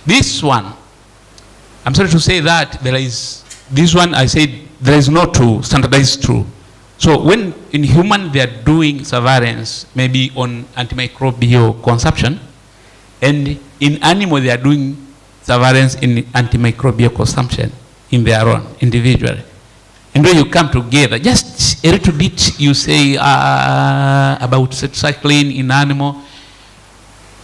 This one, I'm sorry to say that there is, this one I said there is no true, standardized true. So when in human they are doing surveillance, maybe on antimicrobial consumption, and in animal they are doing surveillance in antimicrobial consumption in their own, individually. And when you come together, just a little bit you say about cycling in animal.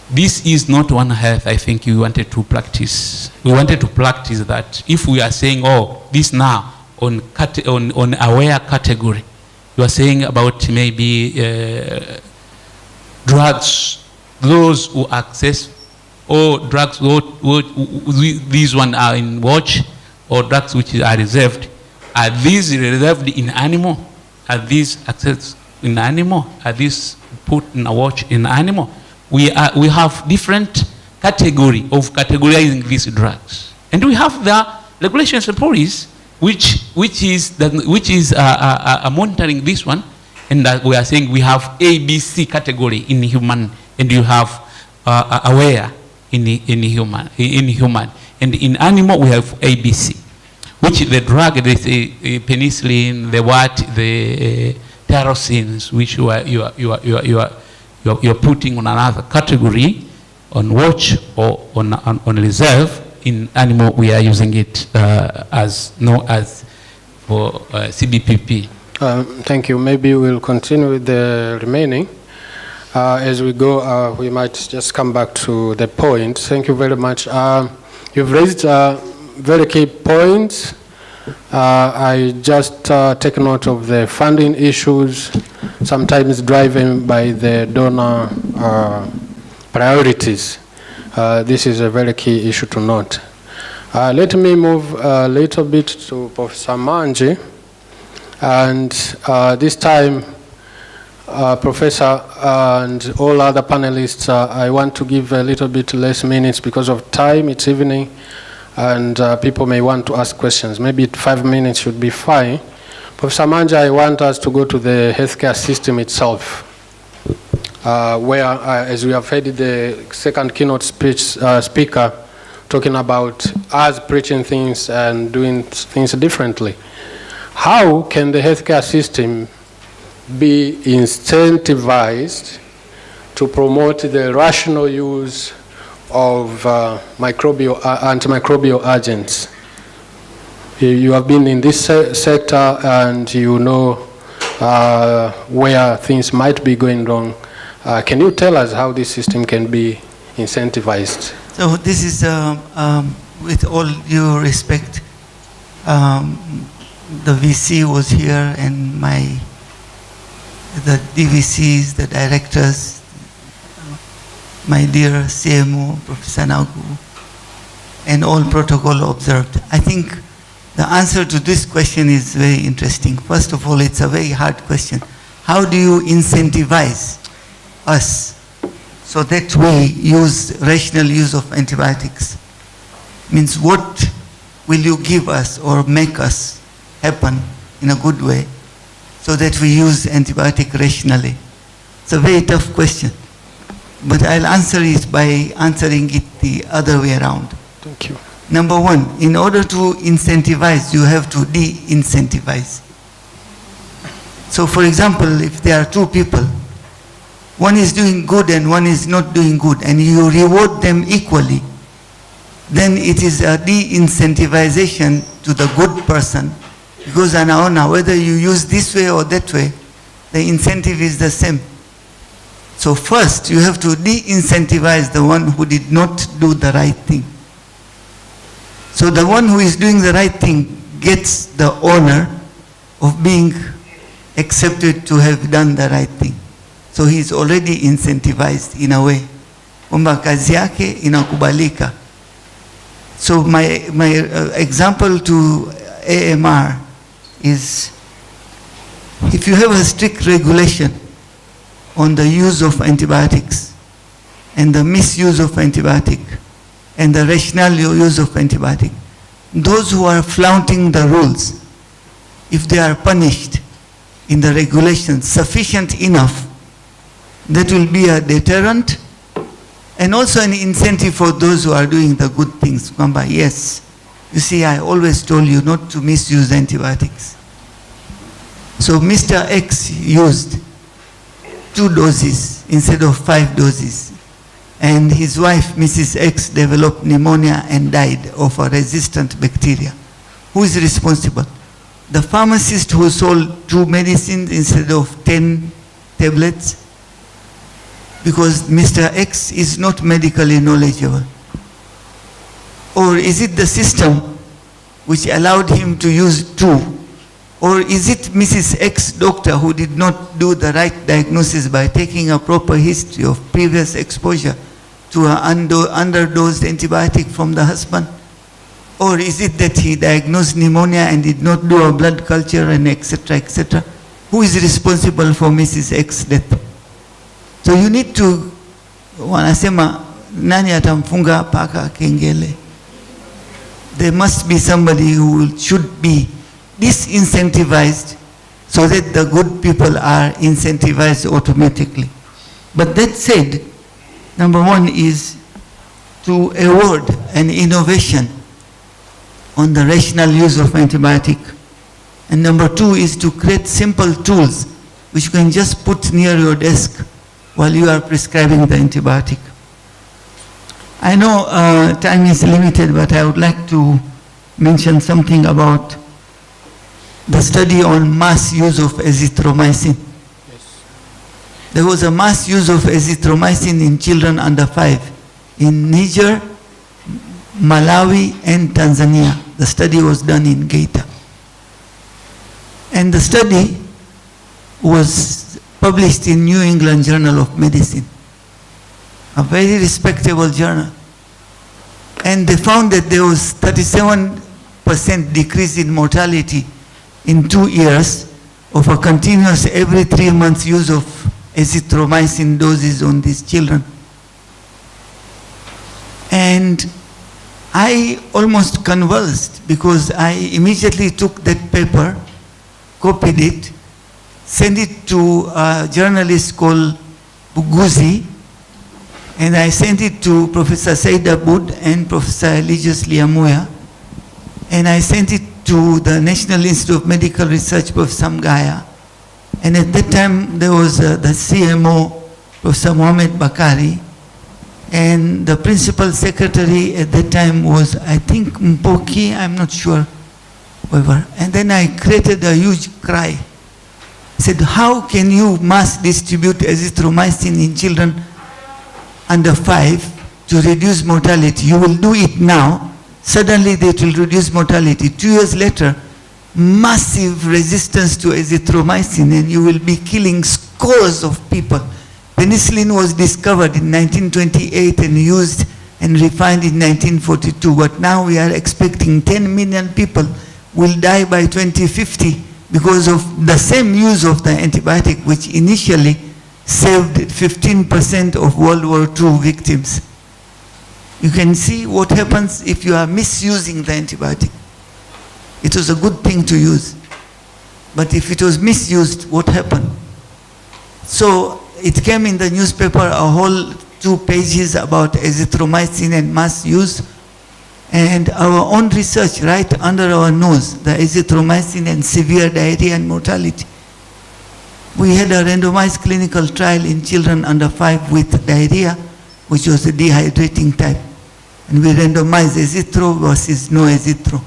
This is not One Health I think you wanted to practice. We wanted to practice that if we are saying, oh, this now on aware category, you are saying about maybe drugs, those who access, or drugs, these one are in watch, or drugs which are reserved. Are these reserved in animal? Are these accessed in animal? Are these put in a watch in animal? We have different category of categorizing these drugs, and we have the regulations and policies which is monitoring this one, and that we are saying we have ABC category in human, and you have aware in human, and in animal we have ABC, which the drug, the penicillin, the tyrosines, which you are putting on another category, on watch or on reserve. In animal, we are using it as for CBPP. Thank you. Maybe we'll continue with the remaining. As we go, we might just come back to the point. Thank you very much. You've raised very key points. I just take note of the funding issues, sometimes driven by the donor priorities. This is a very key issue to note. Let me move a little bit to Professor Manji, and this time, Professor and all other panelists, I want to give a little bit less minutes because of time. It's evening, and people may want to ask questions. Maybe 5 minutes should be fine. Professor Manji, I want us to go to the healthcare system itself, where, as we have heard the second keynote speaker talking about us preaching things and doing things differently. How can the healthcare system be incentivized to promote the rational use of antimicrobial agents? You have been in this sector and you know where things might be going wrong. Can you tell us how this system can be incentivized? So this is, with all due respect, the VC was here, and the DVCs, the directors, my dear CMO, Professor Nagu, and all protocol observed. I think the answer to this question is very interesting. First of all, it's a very hard question. How do you incentivize us so that we use rational use of antibiotics? Means what will you give us or make us happen in a good way so that we use antibiotic rationally? It's a very tough question, but I'll answer it by answering it the other way around. Thank you. Number one, in order to incentivize, you have to de-incentivize. So for example, if there are two people, one is doing good and one is not doing good, and you reward them equally, then it is a de-incentivization to the good person, because anaona whether you use this way or that way, the incentive is the same. So first you have to de-incentivize the one who did not do the right thing. So the one who is doing the right thing gets the honor of being accepted to have done the right thing. So he is already incentivized in a way. Kwamba kazi yake inakubalika. So my example to AMR is, if you have a strict regulation on the use of antibiotics and the misuse of antibiotic and the rational use of antibiotic, those who are flaunting the rules, if they are punished in the regulations sufficient enough, that will be a deterrent And also an incentive for those who are doing the good things. Kwamba, yes, you see, I always told you not to misuse antibiotics. So Mr. X used 2 doses instead of 5 doses. And his wife, Mrs. X, developed pneumonia and died of a resistant bacteria. Who is responsible? The pharmacist who sold 2 medicines instead of 10 tablets? Because Mr. X is not medically knowledgeable. Or is it the system which allowed him to use 2? Or is it Mrs. X doctor who did not do the right diagnosis by taking a proper history of previous exposure to an underdosed antibiotic from the husband? Or is it that he diagnosed pneumonia and did not do a blood culture and etc., etc.? Who is responsible for Mrs. X's death? So you need to, wanasema, nani atamfunga paka kengele? There must be somebody who should be disincentivized so that the good people are incentivized automatically. But that said, number 1 is to award an innovation on the rational use of antibiotic. And number 2 is to create simple tools which you can just put near your desk while you are prescribing the antibiotic. I know time is limited, but I would like to mention something about the study on mass use of azithromycin. Yes. There was a mass use of azithromycin in children under 5 in Niger, Malawi, and Tanzania. The study was done in Geita. And the study was published in New England Journal of Medicine, a very respectable journal. And they found that there was 37% decrease in mortality in 2 years of a continuous every 3 months use of azithromycin doses on these children. And I almost convulsed because I immediately took that paper, copied it, sent it to a journalist called Buguzi, and I sent it to Professor Said Aboud and Professor Eligius Liamuya, and I sent it to the National Institute of Medical Research, Professor Samgaya, and at that time there was the CMO, Professor Mohamed Bakari, and the principal secretary at that time was, I think, Mpoki, I'm not sure, whoever. And then I created a huge cry. I said, how can you mass distribute azithromycin in children under 5 to reduce mortality? You will do it now. Suddenly it will reduce mortality. 2 years later, massive resistance to azithromycin, and you will be killing scores of people. Penicillin was discovered in 1928 and used and refined in 1942, but now we are expecting 10 million people will die by 2050 because of the same use of the antibiotic, which initially saved 15% of World War II victims. You can see what happens if you are misusing the antibiotic. It was a good thing to use, but if it was misused, what happened? So it came in the newspaper, a whole 2 pages about azithromycin and mass use, and our own research right under our nose, the azithromycin and severe diarrhea and mortality. We had a randomized clinical trial in children under 5 with diarrhea, which was a dehydrating type. And we randomized azithro versus no azithro.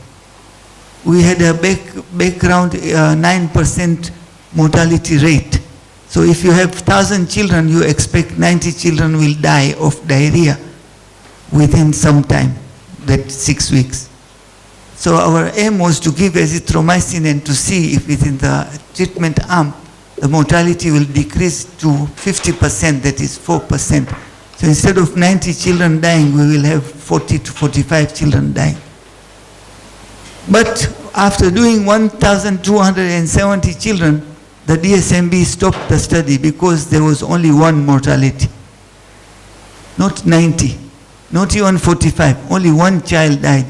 We had a background 9% mortality rate. So if you have 1,000 children, you expect 90 children will die of diarrhea within some time, that 6 weeks. So our aim was to give azithromycin and to see if within the treatment arm, the mortality will decrease to 50%, that is 4%. So instead of 90 children dying, we will have 40 to 45 children dying. But after doing 1,270 children, the DSMB stopped the study because there was only 1 mortality. Not 90, not even 45, only 1 child died.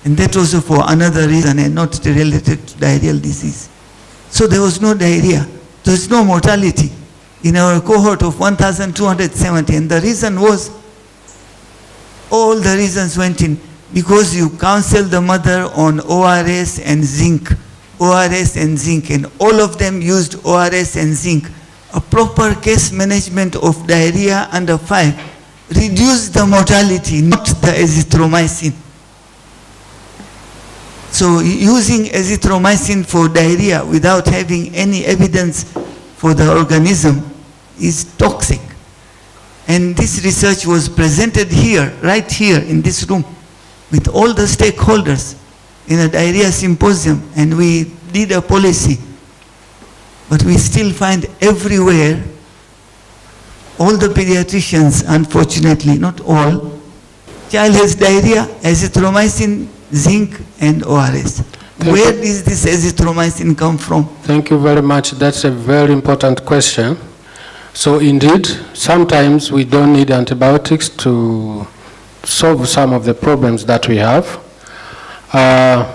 And that was for another reason and not related to diarrheal disease. So there was no diarrhea. There was no mortality in our cohort of 1,270. And the reason was all the reasons went in because you counsel the mother on ORS and zinc, ORS and zinc, and all of them used ORS and zinc. A proper case management of diarrhea under 5 reduced the mortality, not the azithromycin. So using azithromycin for diarrhea without having any evidence for the organism is toxic. And this research was presented here, right here in this room, with all the stakeholders in a diarrhea symposium, and we did a policy. But we still find everywhere, all the pediatricians, unfortunately, not all, child has diarrhea, azithromycin, zinc, and ORS. Where does this azithromycin come from? Thank you very much. That's a very important question. So indeed, sometimes we don't need antibiotics to solve some of the problems that we have.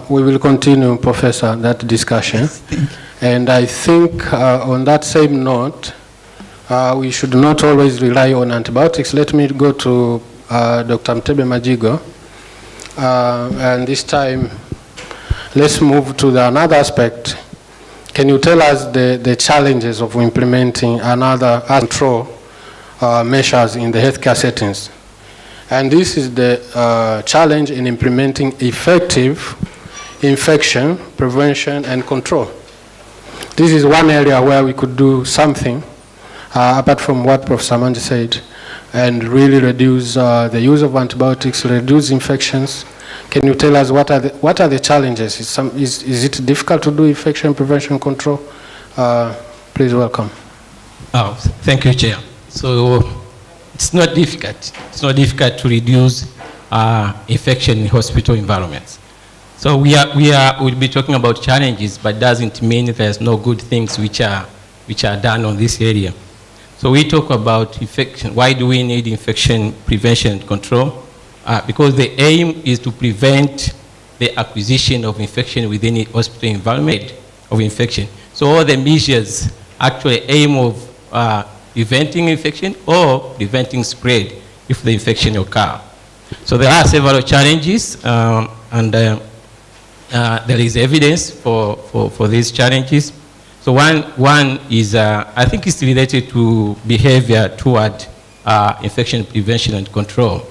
We will continue, Professor, that discussion. And I think on that same note, we should not always rely on antibiotics. Let me go to Dr. Mtebe Majigo. And this time, let's move to another aspect. Can you tell us the challenges of implementing another control measures in the healthcare settings? And this is the challenge in implementing effective infection prevention and control. This is one area where we could do something, apart from what Professor Manji said, and really reduce the use of antibiotics, reduce infections. Can you tell us what are the challenges? Is it difficult to do infection prevention control? Please welcome. Oh, thank you, Chair. So it's not difficult. It's not difficult to reduce infection in hospital environments. So we'll be talking about challenges, but doesn't mean there's no good things which are done on this area. So we talk about infection. Why do we need infection prevention and control? Because the aim is to prevent the acquisition of infection within the hospital environment of infection. So all the measures actually aim of preventing infection or preventing spread if the infection occurs. So there are several challenges, and there is evidence for these challenges. So one is, I think it's related to behavior toward infection prevention and control.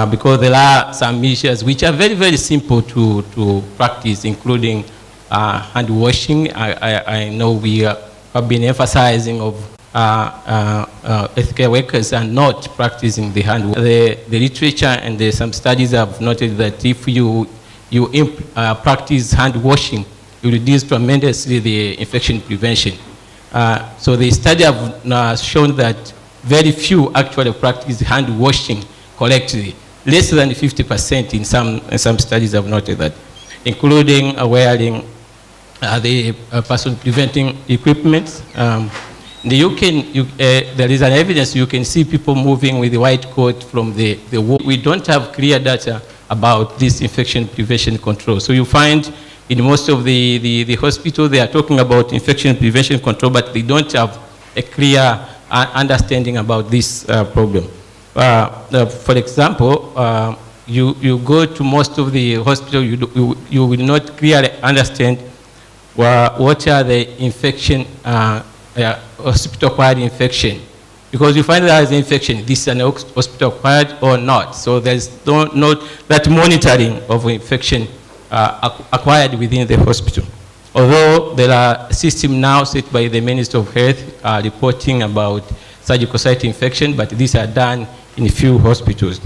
Because there are some measures which are very, very simple to practice, including hand washing. I know we have been emphasizing of healthcare workers are not practicing the hand washing. The literature and some studies have noted that if you practice hand washing, you reduce tremendously the infection prevention. So the study have shown that very few actually practice hand washing correctly. Less than 50% in some studies have noted that, including wearing the person preventing equipment. There is an evidence you can see people moving with the white coat from the wall. We don't have clear data about this infection prevention control. So you find in most of the hospital they are talking about infection prevention control, but they don't have a clear understanding about this problem. For example, you go to most of the hospital, you will not clearly understand what are the infection, hospital-acquired infection. Because you find that as infection, this is an hospital-acquired or not. So there's not that monitoring of infection acquired within the hospital. Although there are systems now set by the Minister of Health reporting about surgical site infection, but these are done in a few hospitals.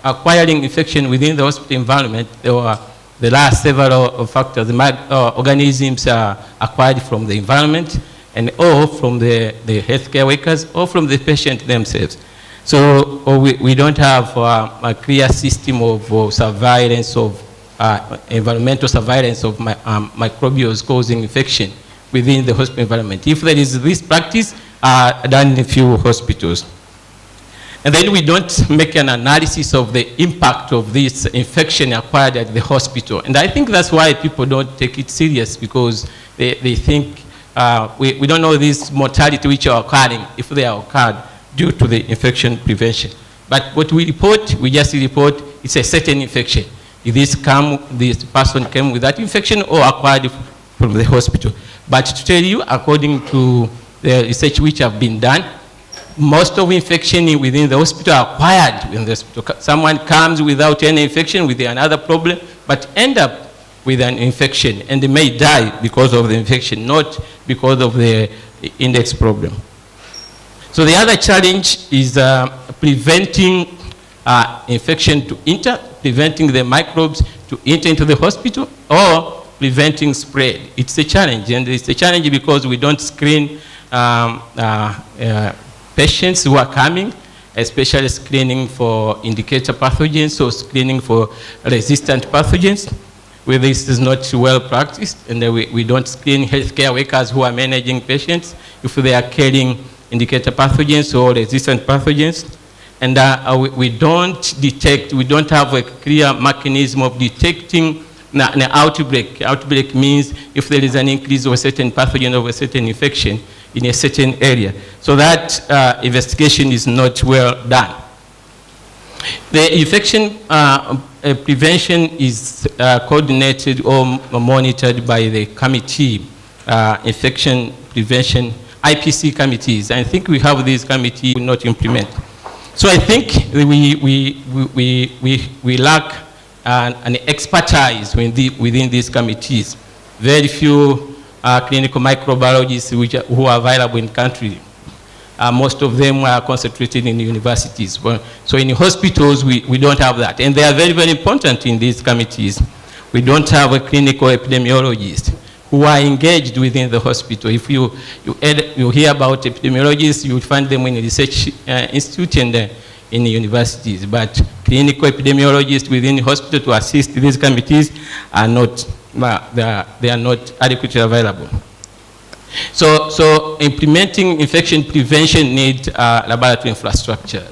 Acquiring infection within the hospital environment, there are several factors. Organisms are acquired from the environment, and or from the healthcare workers, or from the patient themselves. So we don't have a clear system of surveillance of environmental surveillance of microbials causing infection within the hospital environment. If there is this practice done in a few hospitals. And then we don't make an analysis of the impact of this infection acquired at the hospital. And I think that's why people don't take it serious, because they think we don't know this mortality which are occurring, if they are occurred, due to the infection prevention. But what we report, we just report it's a certain infection. If this person came with that infection or acquired from the hospital. But to tell you, according to the research which have been done, most of infection within the hospital are acquired in the hospital. Someone comes without any infection, with another problem, but end up with an infection, and they may die because of the infection, not because of the index problem. So the other challenge is preventing infection to enter, preventing the microbes to enter into the hospital, or preventing spread. It's a challenge, and it's a challenge because we don't screen patients who are coming, especially screening for indicator pathogens or screening for resistant pathogens, where this is not well practiced, and we don't screen healthcare workers who are managing patients if they are carrying indicator pathogens or resistant pathogens. And we don't detect, we don't have a clear mechanism of detecting an outbreak. Outbreak means if there is an increase of a certain pathogen of a certain infection in a certain area. So that investigation is not well done. The infection prevention is coordinated or monitored by the committee, infection prevention, IPC committees. I think we have these committees will not implement. So I think we lack an expertise within these committees. Very few clinical microbiologists who are available in country. Most of them are concentrated in universities. So in hospitals, we don't have that. And they are very, very important in these committees. We don't have a clinical epidemiologist who are engaged within the hospital. If you hear about epidemiologists, you will find them in a research institute and in the universities. But clinical epidemiologists within the hospital to assist these committees are not, they are not adequately available. So implementing infection prevention needs laboratory infrastructure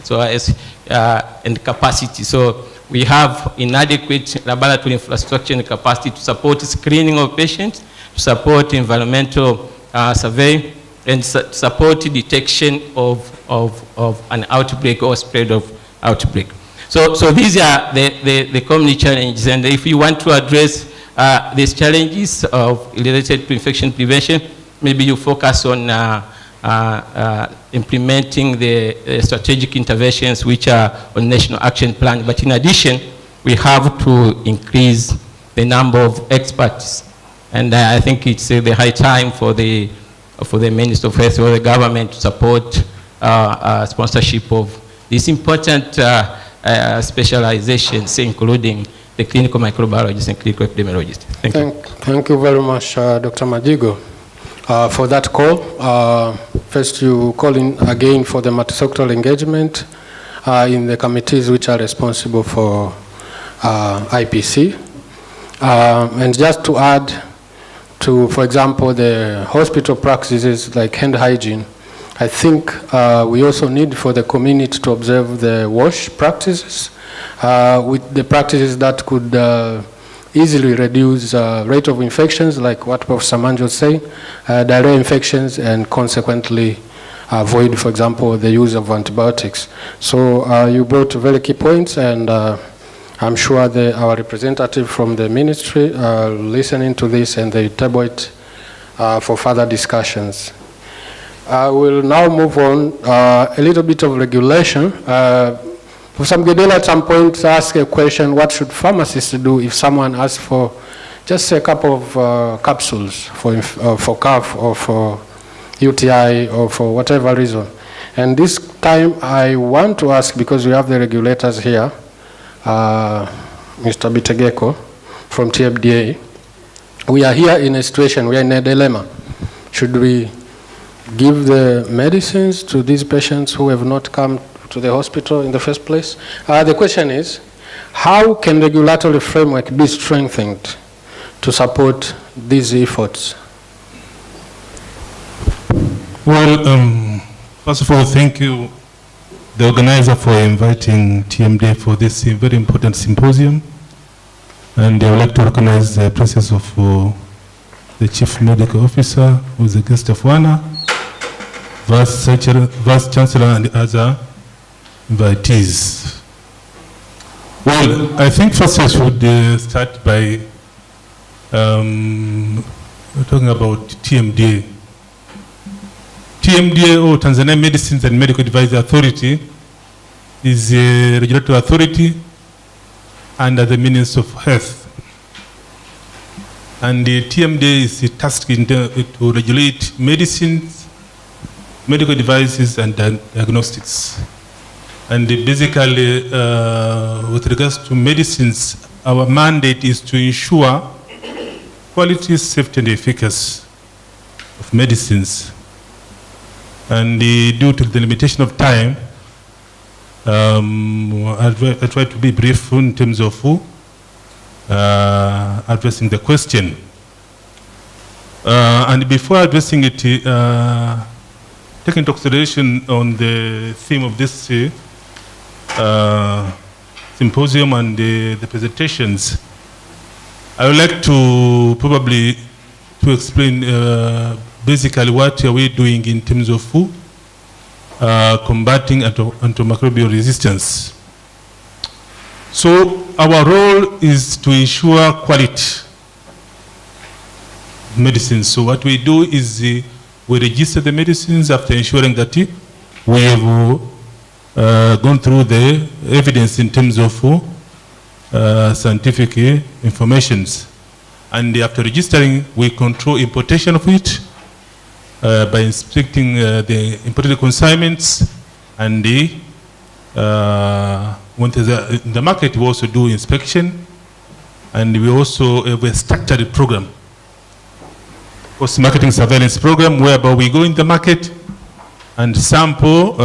and capacity. So we have inadequate laboratory infrastructure and capacity to support screening of patients, to support environmental survey, and support detection of an outbreak or spread of outbreak. So these are the common challenges, and if you want to address these challenges related to infection prevention, maybe you focus on implementing the strategic interventions which are on National Action Plan. But in addition, we have to increase the number of experts. And I think it's the high time for the Minister of Health or the government to support sponsorship of these important specializations, including the clinical microbiologists and clinical epidemiologists. Thank you. Thank you very much, Dr. Majigo. For that call. First, you call in again for the multisectoral engagement in the committees which are responsible for IPC. And just to add to, for example, the hospital practices like hand hygiene, I think we also need for the community to observe the wash practices with the practices that could easily reduce rate of infections, like what Professor Manjo was saying, diarrhea infections, and consequently avoid, for example, the use of antibiotics. So you brought very key points, and I'm sure our representative from the ministry are listening to this, and they table it for further discussions. I will now move on a little bit of regulation. Professor Mgedela at some point asked a question, what should pharmacists do if someone asks for just a couple of capsules for cough or for UTI or for whatever reason? And this time I want to ask, because we have the regulators here, Mr. Bitegeko from TFDA, we are here in a situation, we are in a dilemma. Should we give the medicines to these patients who have not come to the hospital in the first place? The question is, how can regulatory framework be strengthened to support these efforts? Well, first of all, thank you, the organizer, for inviting TMD for this very important symposium. And I would like to recognize the presence of the Chief Medical Officer, who is a guest of honor, Vice Chancellor and other invitees. Well, I think first I should start by talking about TMDA. TMDA, or Tanzania Medicines and Medical Devices Authority, is a regulatory authority under the Ministry of Health. And the TMDA is tasked to regulate medicines, medical devices, and diagnostics. And basically, with regards to medicines, our mandate is to ensure quality, safety, and efficacy of medicines. And due to the limitation of time, I'll try to be brief in terms of addressing the question. And before addressing it, taking into consideration on the theme of this symposium and the presentations, I would like to probably explain basically what are we doing in terms of combating antimicrobial resistance. So our role is to ensure quality medicines. So what we do is we register the medicines after ensuring that we have gone through the evidence in terms of scientific informations. And after registering, we control importation of it by inspecting the imported consignments, and when in the market, we also do inspection, and we also have a structured program, post-marketing surveillance program, whereby we go in the market and sample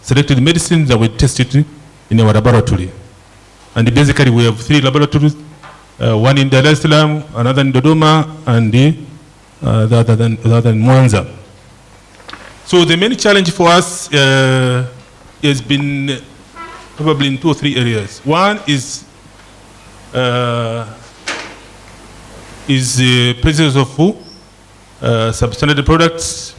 selected medicines that we test it in our laboratory. And basically, we have 3 laboratories, one in Dar es Salaam, another in Dodoma, and the other in Mwanza. So the main challenge for us has been probably in 2 or 3 areas. One is the presence of substandard products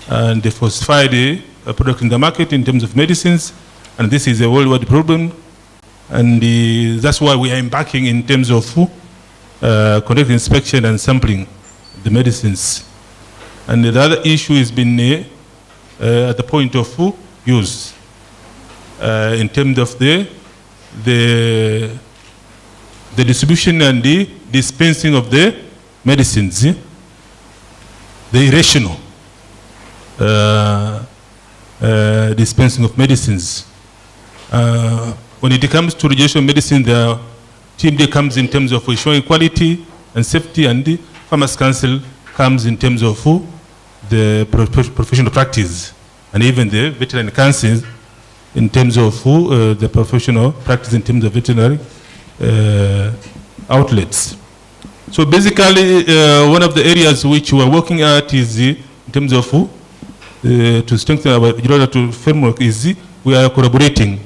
and the falsified product in the market in terms of medicines, and this is a worldwide problem. And that's why we are embarking in terms of conducting inspection and sampling the medicines. And the other issue has been at the point of use, in terms of the distribution and the dispensing of the medicines, the irrational dispensing of medicines. When it comes to registration of medicine, the TMD comes in terms of ensuring quality and safety, and the Farmers Council comes in terms of the professional practice, and even the Veterinary Council in terms of the professional practice in terms of veterinary outlets. So basically, one of the areas which we are working at is in terms of to strengthen our regulatory framework is we are collaborating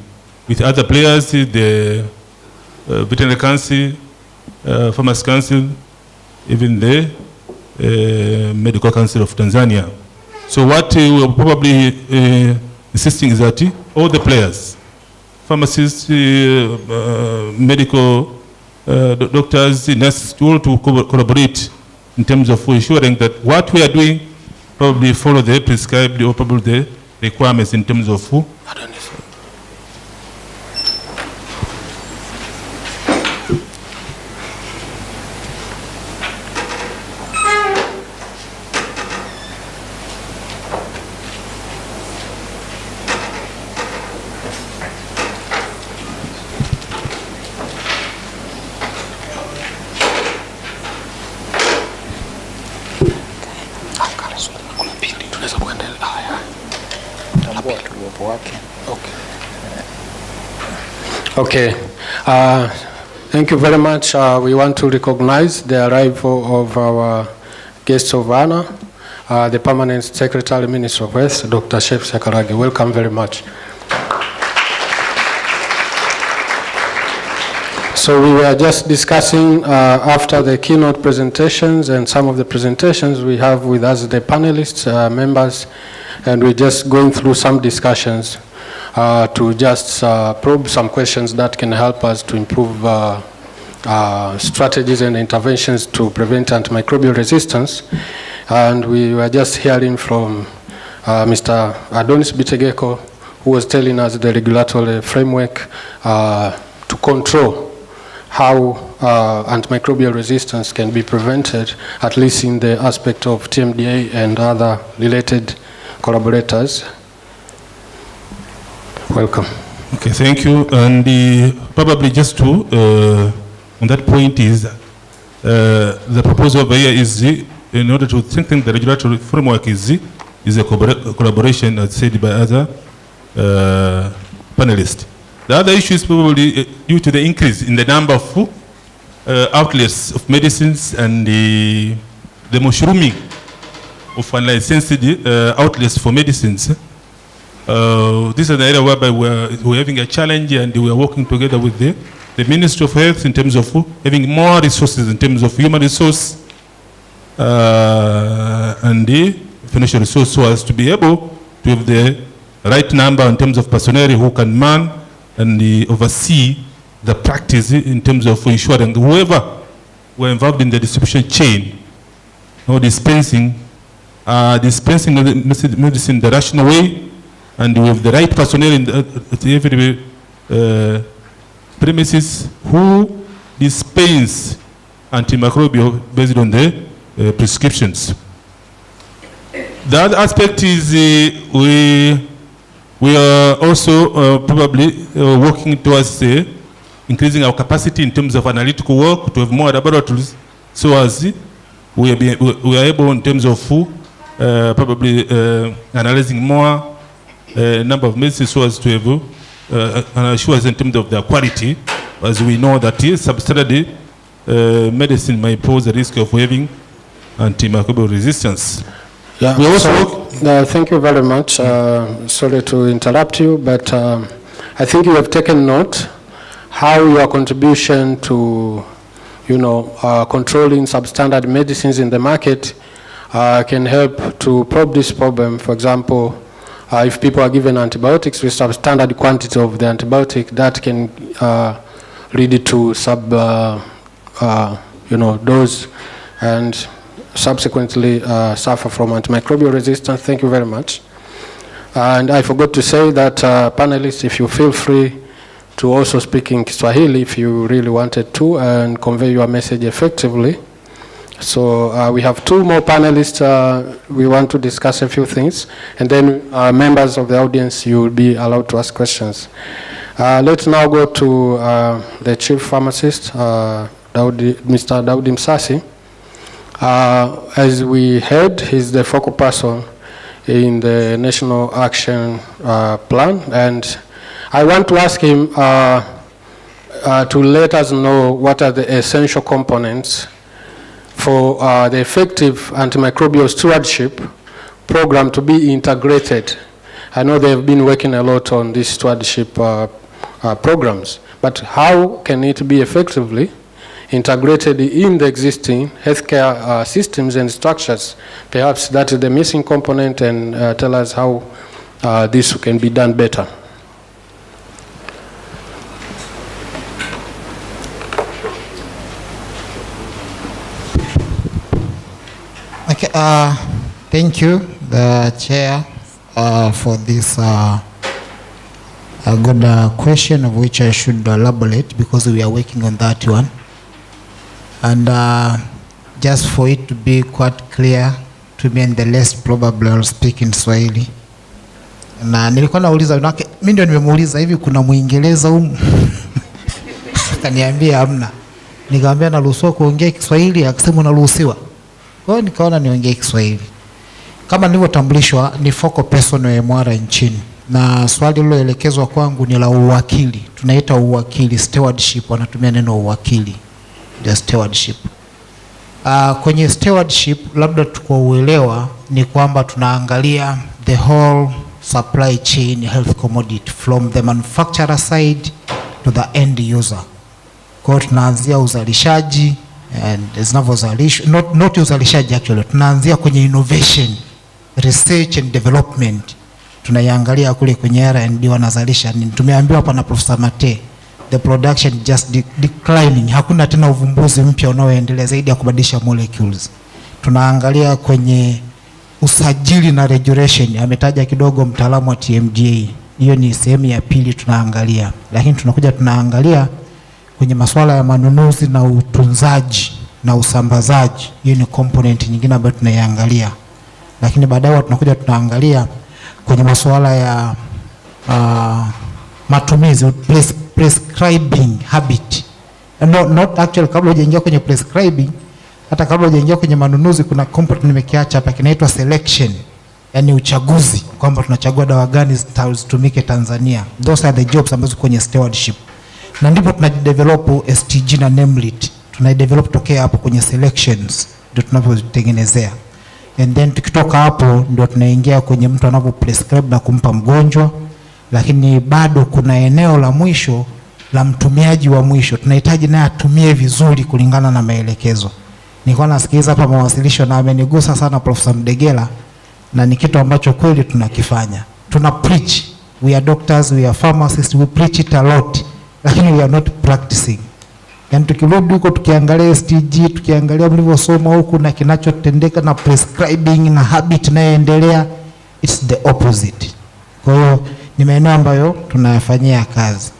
with other players, the Veterinary Council, Farmers Council, even the Medical Council of Tanzania. So what we are probably insisting is that all the players, pharmacists, medical doctors, nurses, all to collaborate in terms of ensuring that what we are doing probably follow the prescribed or probably the requirements in terms of Okay. Thank you very much. We want to recognize the arrival of our guest of honor, the Permanent Secretary, Minister of Health, Dr. Seif Shekalaghe. Welcome very much. So we were just discussing after the keynote presentations and some of the presentations we have with us the panelists, members, and we're just going through some discussions to just probe some questions that can help us to improve strategies and interventions to prevent antimicrobial resistance. And we were just hearing from Mr. Adonis Bitegeko, who was telling us the regulatory framework to control how antimicrobial resistance can be prevented, at least in the aspect of TMDA and other related collaborators. Welcome. Okay, thank you. And probably just to, on that point is, the proposal over here is, in order to strengthen the regulatory framework is a collaboration, as said by other panelists. The other issue is probably due to the increase in the number of outlets of medicines and the mushrooming of unlicensed outlets for medicines. This is an area whereby we're having a challenge, and we are working together with the Ministry of Health in terms of having more resources in terms of human resource and the financial resource, so as to be able to have the right number in terms of personnel who can man and oversee the practice in terms of ensuring whoever were involved in the distribution chain or dispensing the medicine the rational way, and with the right personnel in every premises who dispense antimicrobial based on the prescriptions. The other aspect is we are also probably working towards increasing our capacity in terms of analytical work, to have more laboratories, so as we are able in terms of probably analyzing more number of medicines, so as to have an assurance in terms of their quality, as we know that substandard medicine may pose a risk of having antimicrobial resistance. Yeah, we also thank you very much. Sorry to interrupt you, but I think you have taken note how your contribution to, controlling substandard medicines in the market can help to probe this problem. For example, if people are given antibiotics with substandard quantity of the antibiotic, that can lead to dose and subsequently suffer from antimicrobial resistance. Thank you very much. And I forgot to say that panelists, if you feel free to also speak in Kiswahili if you really wanted to, and convey your message effectively. So we have two more panelists. We want to discuss a few things, and then members of the audience, you will be allowed to ask questions. Let's now go to the chief pharmacist, Mr. Daudi Msasi. As we heard, he's the focal person in the National Action Plan, and I want to ask him to let us know what are the essential components for the effective antimicrobial stewardship program to be integrated. I know they've been working a lot on these stewardship programs, but how can it be effectively integrated in the existing healthcare systems and structures? Perhaps that is the missing component, and tell us how this can be done better. Okay, thank you, the chair, for this good question, of which I should elaborate because we are working on that one. And just for it to be quite clear to me, and the less probably I'll speak in Swahili. Na nilikuwa nauliza, mimi ndio nimemuuliza hivi kuna Muingereza humu? Akaniambia hamna. Nikamwambia naruhusiwa kuongea Kiswahili, akasema naruhusiwa. Kwa hiyo nikaona niongee Kiswahili. Kama nilivyotambulishwa, ni focal person wa MUHAS nchini. Na swali liloelekezwa kwangu ni la uwakili. Tunaita uwakili, stewardship, wanatumia neno uwakili. The stewardship. Kwenye stewardship, labda tukauelewa ni kwamba tunaangalia the whole supply chain health commodity from the manufacturer side to the end user. Kwa hiyo tunaanzia uzalishaji zinavyozalishwa, not uzalishaji actually, tunaanzia kwenye innovation, research and development. Tunaiangalia kule kwenye R&D wanazalisha nini. Tumeambiwa hapa na Professor Mate, the production just declining. Hakuna tena uvumbuzi mpya unaoendelea zaidi ya kubadilisha molecules. Tunaangalia kwenye usajili na regulation, ametaja kidogo mtaalamu wa TMDA. Hiyo ni sehemu ya pili tunaangalia. Lakini tunaangalia kwenye masuala ya manunuzi na utunzaji na usambazaji. Hiyo ni component nyingine ambayo tunaiangalia. Lakini baadaye tunaangalia kwenye masuala ya matumizi, prescribing habit. Not actually, kabla hujaingia kwenye prescribing, hata kabla hujaingia kwenye manunuzi, kuna component nimekiacha hapa kinaitwa selection, yani uchaguzi, kwamba tunachagua dawa gani zitumike Tanzania. Those are the jobs ambazo kwenye stewardship, na ndipo tunadevelop STG na NAMELIT. Tunaidevelop tokea hapo kwenye selections, ndio tunavyotengenezea. And then tukitoka hapo ndio tunaingia kwenye mtu anapo prescribe na kumpa mgonjwa. Lakini bado kuna eneo la mwisho la mtumiaji wa mwisho, tunahitaji naye atumie vizuri kulingana na maelekezo. Nilikuwa nasikiliza hapa mawasilisho na amenigusa sana Professor Mdegela, na ni kitu ambacho kweli tunakifanya. Tuna preach, we are doctors, we are pharmacists, we preach it a lot, lakini we are not practicing. Yani tukirudi huko tukiangalia STG, tukiangalia mlivyosoma huku na kinachotendeka na prescribing na habit inayoendelea, it's the opposite. Kwa hiyo ni maeneo ambayo tunayafanyia kazi.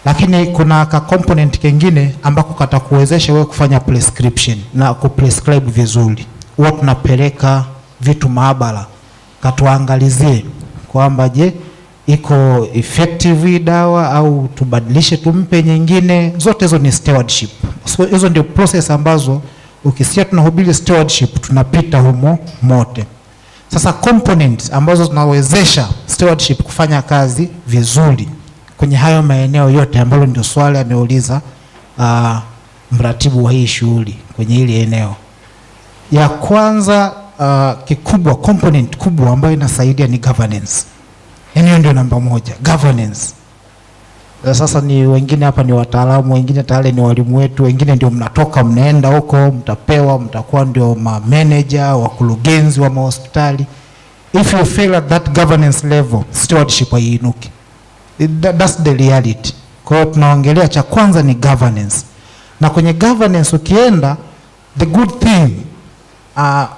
Lakini kuna ka component kingine ambako katakuwezesha wewe kufanya prescription na kuprescribe vizuri. Huwa tunapeleka vitu maabara katuangalizie kwamba je, iko effective dawa au tubadilishe tumpe nyingine. Zote hizo ni stewardship. So hizo ndio process ambazo ukisikia tunahubiri stewardship tunapita humo mote. Sasa components ambazo zinawezesha stewardship kufanya kazi vizuri kwenye hayo maeneo yote ambalo ndio swali ameuliza mratibu wa hii shughuli kwenye hili eneo. Ya kwanza kikubwa, component kubwa ambayo inasaidia ni governance. Yani hiyo ndio namba moja, governance. Sasa ni wengine hapa ni wataalamu, wengine tayari ni walimu wetu, wengine ndio mnatoka mnaenda huko, mtakuwa ndio manager, wakurugenzi wa mahospitali. If you fail at that governance level, stewardship haiinuki. That's the reality. Kwa hiyo tunaongelea cha kwanza ni governance. Na kwenye governance ukienda, the good thing,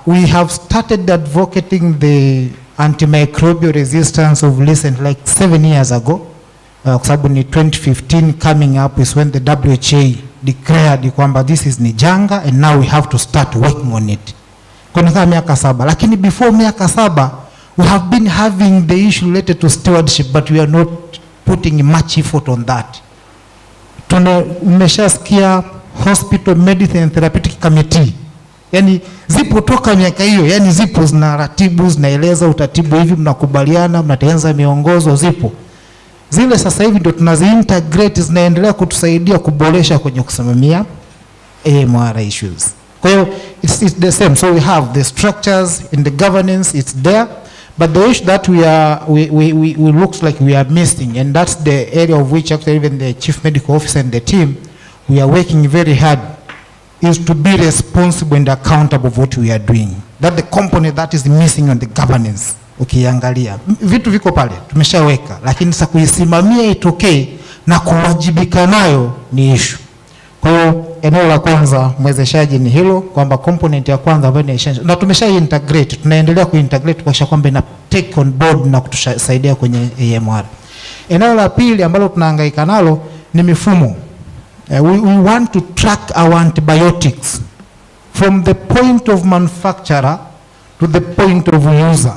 we have started advocating the antimicrobial resistance of recent, like 7 years ago. Kwa sababu ni 2015 coming up is when the WHO declared kwamba this is ni janga and now we have to start working on it. Kuna kama miaka 7, lakini before miaka 7 we have been having the issue related to stewardship, but we are not putting much effort on that. Umeshasikia Hospital Medicine and Therapeutic Committee, yani zipo toka miaka hiyo, yani zipo zina ratibu, zinaeleza utatibu hivi, mnakubaliana, mnatengeneza miongozo, zipo zile. Sasa hivi ndio tunazi-integrate, zinaendelea kutusaidia kuboresha kwenye kusimamia AMR issues. Kwa hiyo it's the same. So we have the structures in the governance, it's there, but the issue that we looks like we are missing, and that's the area of which actually even the chief medical officer and the team, we are working very hard, is to be responsible and accountable for what we are doing. That the component that is missing on the governance. Ukiangalia vitu viko pale tumeshaweka, lakini sasa kuisimamia itokee na kuwajibika nayo ni issue. Kwa hiyo eneo la kwanza mwezeshaji ni hilo, kwamba component ya kwanza ambayo ni essential, na tumesha integrate, tunaendelea kuintegrate kuhakikisha kwamba ina take on board na kutusaidia kwenye AMR. Eneo la pili ambalo tunahangaika nalo ni mifumo. We want to track our antibiotics from the point of manufacturer to the point of user,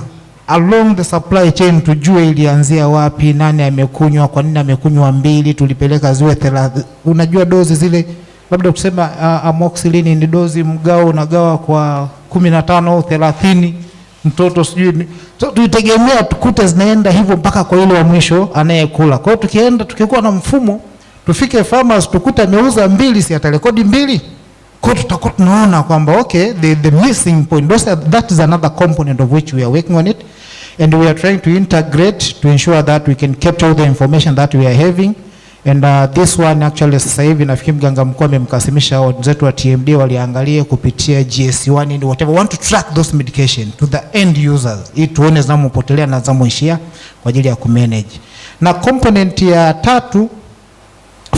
along the supply chain, tujue ilianzia wapi, nani amekunywa, kwa nini amekunywa 2, tulipeleka ziwe 30. Unajua dozi zile, labda kusema amoxicillin ni dozi mgao unagawa kwa 15 au 30 mtoto sijui. So tuitegemea tukute zinaenda hivyo mpaka kwa ile wa mwisho anayekula. Kwa hiyo tukikuwa na mfumo, tufike farmers tukute ameuza 2, si atarekodi 2. Kwa hiyo tutakuwa tunaona kwamba okay, the missing point, that is another component of which we are working on it, and we are trying to integrate to ensure that we can capture the information that we are having And this one actually sasa hivi nafikiri mganga mkuu amemkasimisha wenzetu wa TMD waliangalia kupitia GS1 and whatever, want to track those medication to the end users ili tuone zinamopotelea na zinamoishia kwa ajili ya kumanage. Na component ya tatu,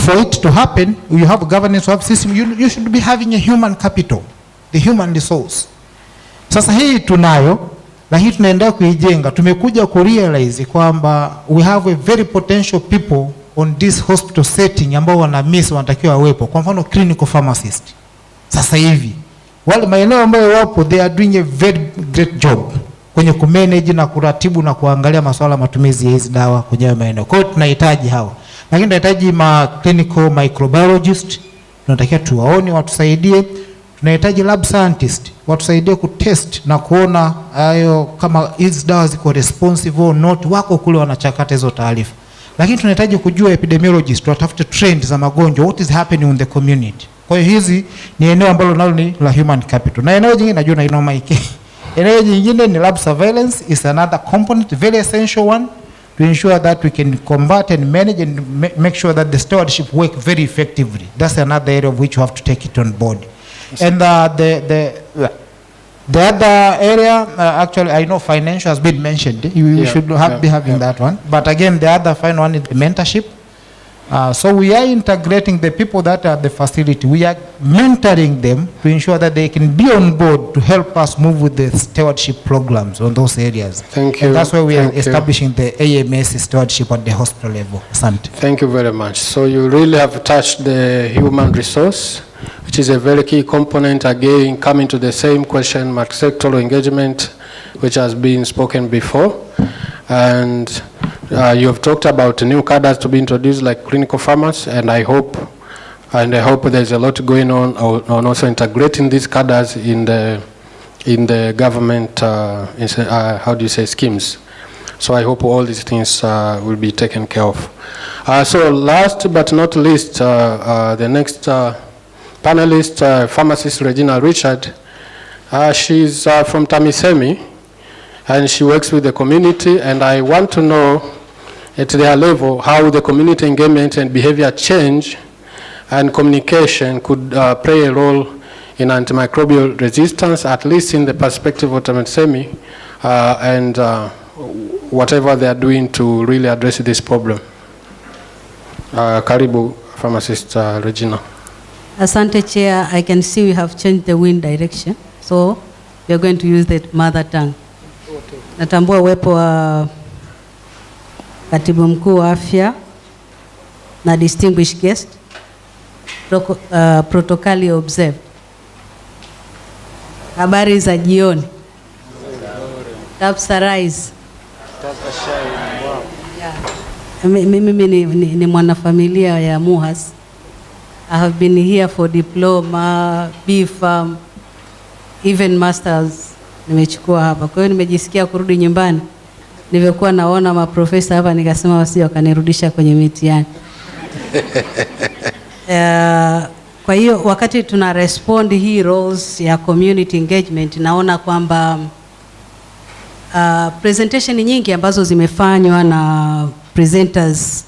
for it to happen you have governance, you have system, you should be having a human capital, the human resource. Sasa hii tunayo, lakini tunaendelea kuijenga. Tumekuja kurealize kwamba we have a very potential people on this hospital setting ambao wana miss, wanatakiwa wawepo. Kwa mfano clinical pharmacist. Sasa hivi wale maeneo ambayo wapo, they are doing a very great job kwenye kumanage na kuratibu na kuangalia masuala matumizi ya hizi dawa kwenye maeneo. Kwa hiyo tunahitaji hawa. Lakini tunahitaji clinical microbiologist, tunatakiwa tuwaone watusaidie. Tunahitaji lab scientist watusaidie kutest na kuona hayo kama hizi dawa ziko responsive or not, wako kule wanachakata hizo taarifa. Lakini tunahitaji kujua epidemiologist, watafute trend za magonjwa, what is happening in the community. Kwa hiyo hizi ni eneo ambalo nalo ni la human capital. Na eneo jingine najua na inoma hiki. Eneo jingine ni lab surveillance, is another component, very essential one, to ensure that we can combat and manage and make sure that the stewardship work very effectively. That's another area of which you have to take it on board. And the other area, actually I know financial has been mentioned. You should be having that one. But again, the other final one is the mentorship. So we are integrating the people that are at the facility. We are mentoring them to ensure that they can be on board to help us move with the stewardship programs on those areas. Thank you. And that's why we are establishing the AMS stewardship at the hospital level. Asante. Thank you very much. So you really have touched the human resource, which is a very key component, again coming to the same question, sectoral engagement, which has been spoken before. And you have talked about new cadres to be introduced like clinical pharmacists, and I hope there's a lot going on also integrating these cadres in the government how do you say, schemes. So I hope all these things will be taken care of. So last but not least, the next panelist, pharmacist Regina Richard. She's from Tamisemi, and she works with the community, and I want to know at their level how the community engagement and behavior change and communication could play a role in antimicrobial resistance, at least in the perspective of Tamisemi, and whatever they are doing to really address this problem. Karibu, pharmacist Regina. Asante Chair, I can see we have changed the wind direction, so we are going to use the mother tongue. Natambua uwepo wa Katibu Mkuu wa Afya na distinguished guest, protocol observed. Habari za jioni. Kapsarize. Mimi ni mwanafamilia ya MUHAS. I have been here for diploma, B.Pharm, even masters nimechukua hapa. Kwa hiyo nimejisikia kurudi nyumbani. Nilivyokuwa naona maprofesa hapa nikasema wasije wakanirudisha kwenye mitihani. Kwa hiyo wakati tuna respond hii roles ya community engagement, naona kwamba presentation nyingi ambazo zimefanywa na presenters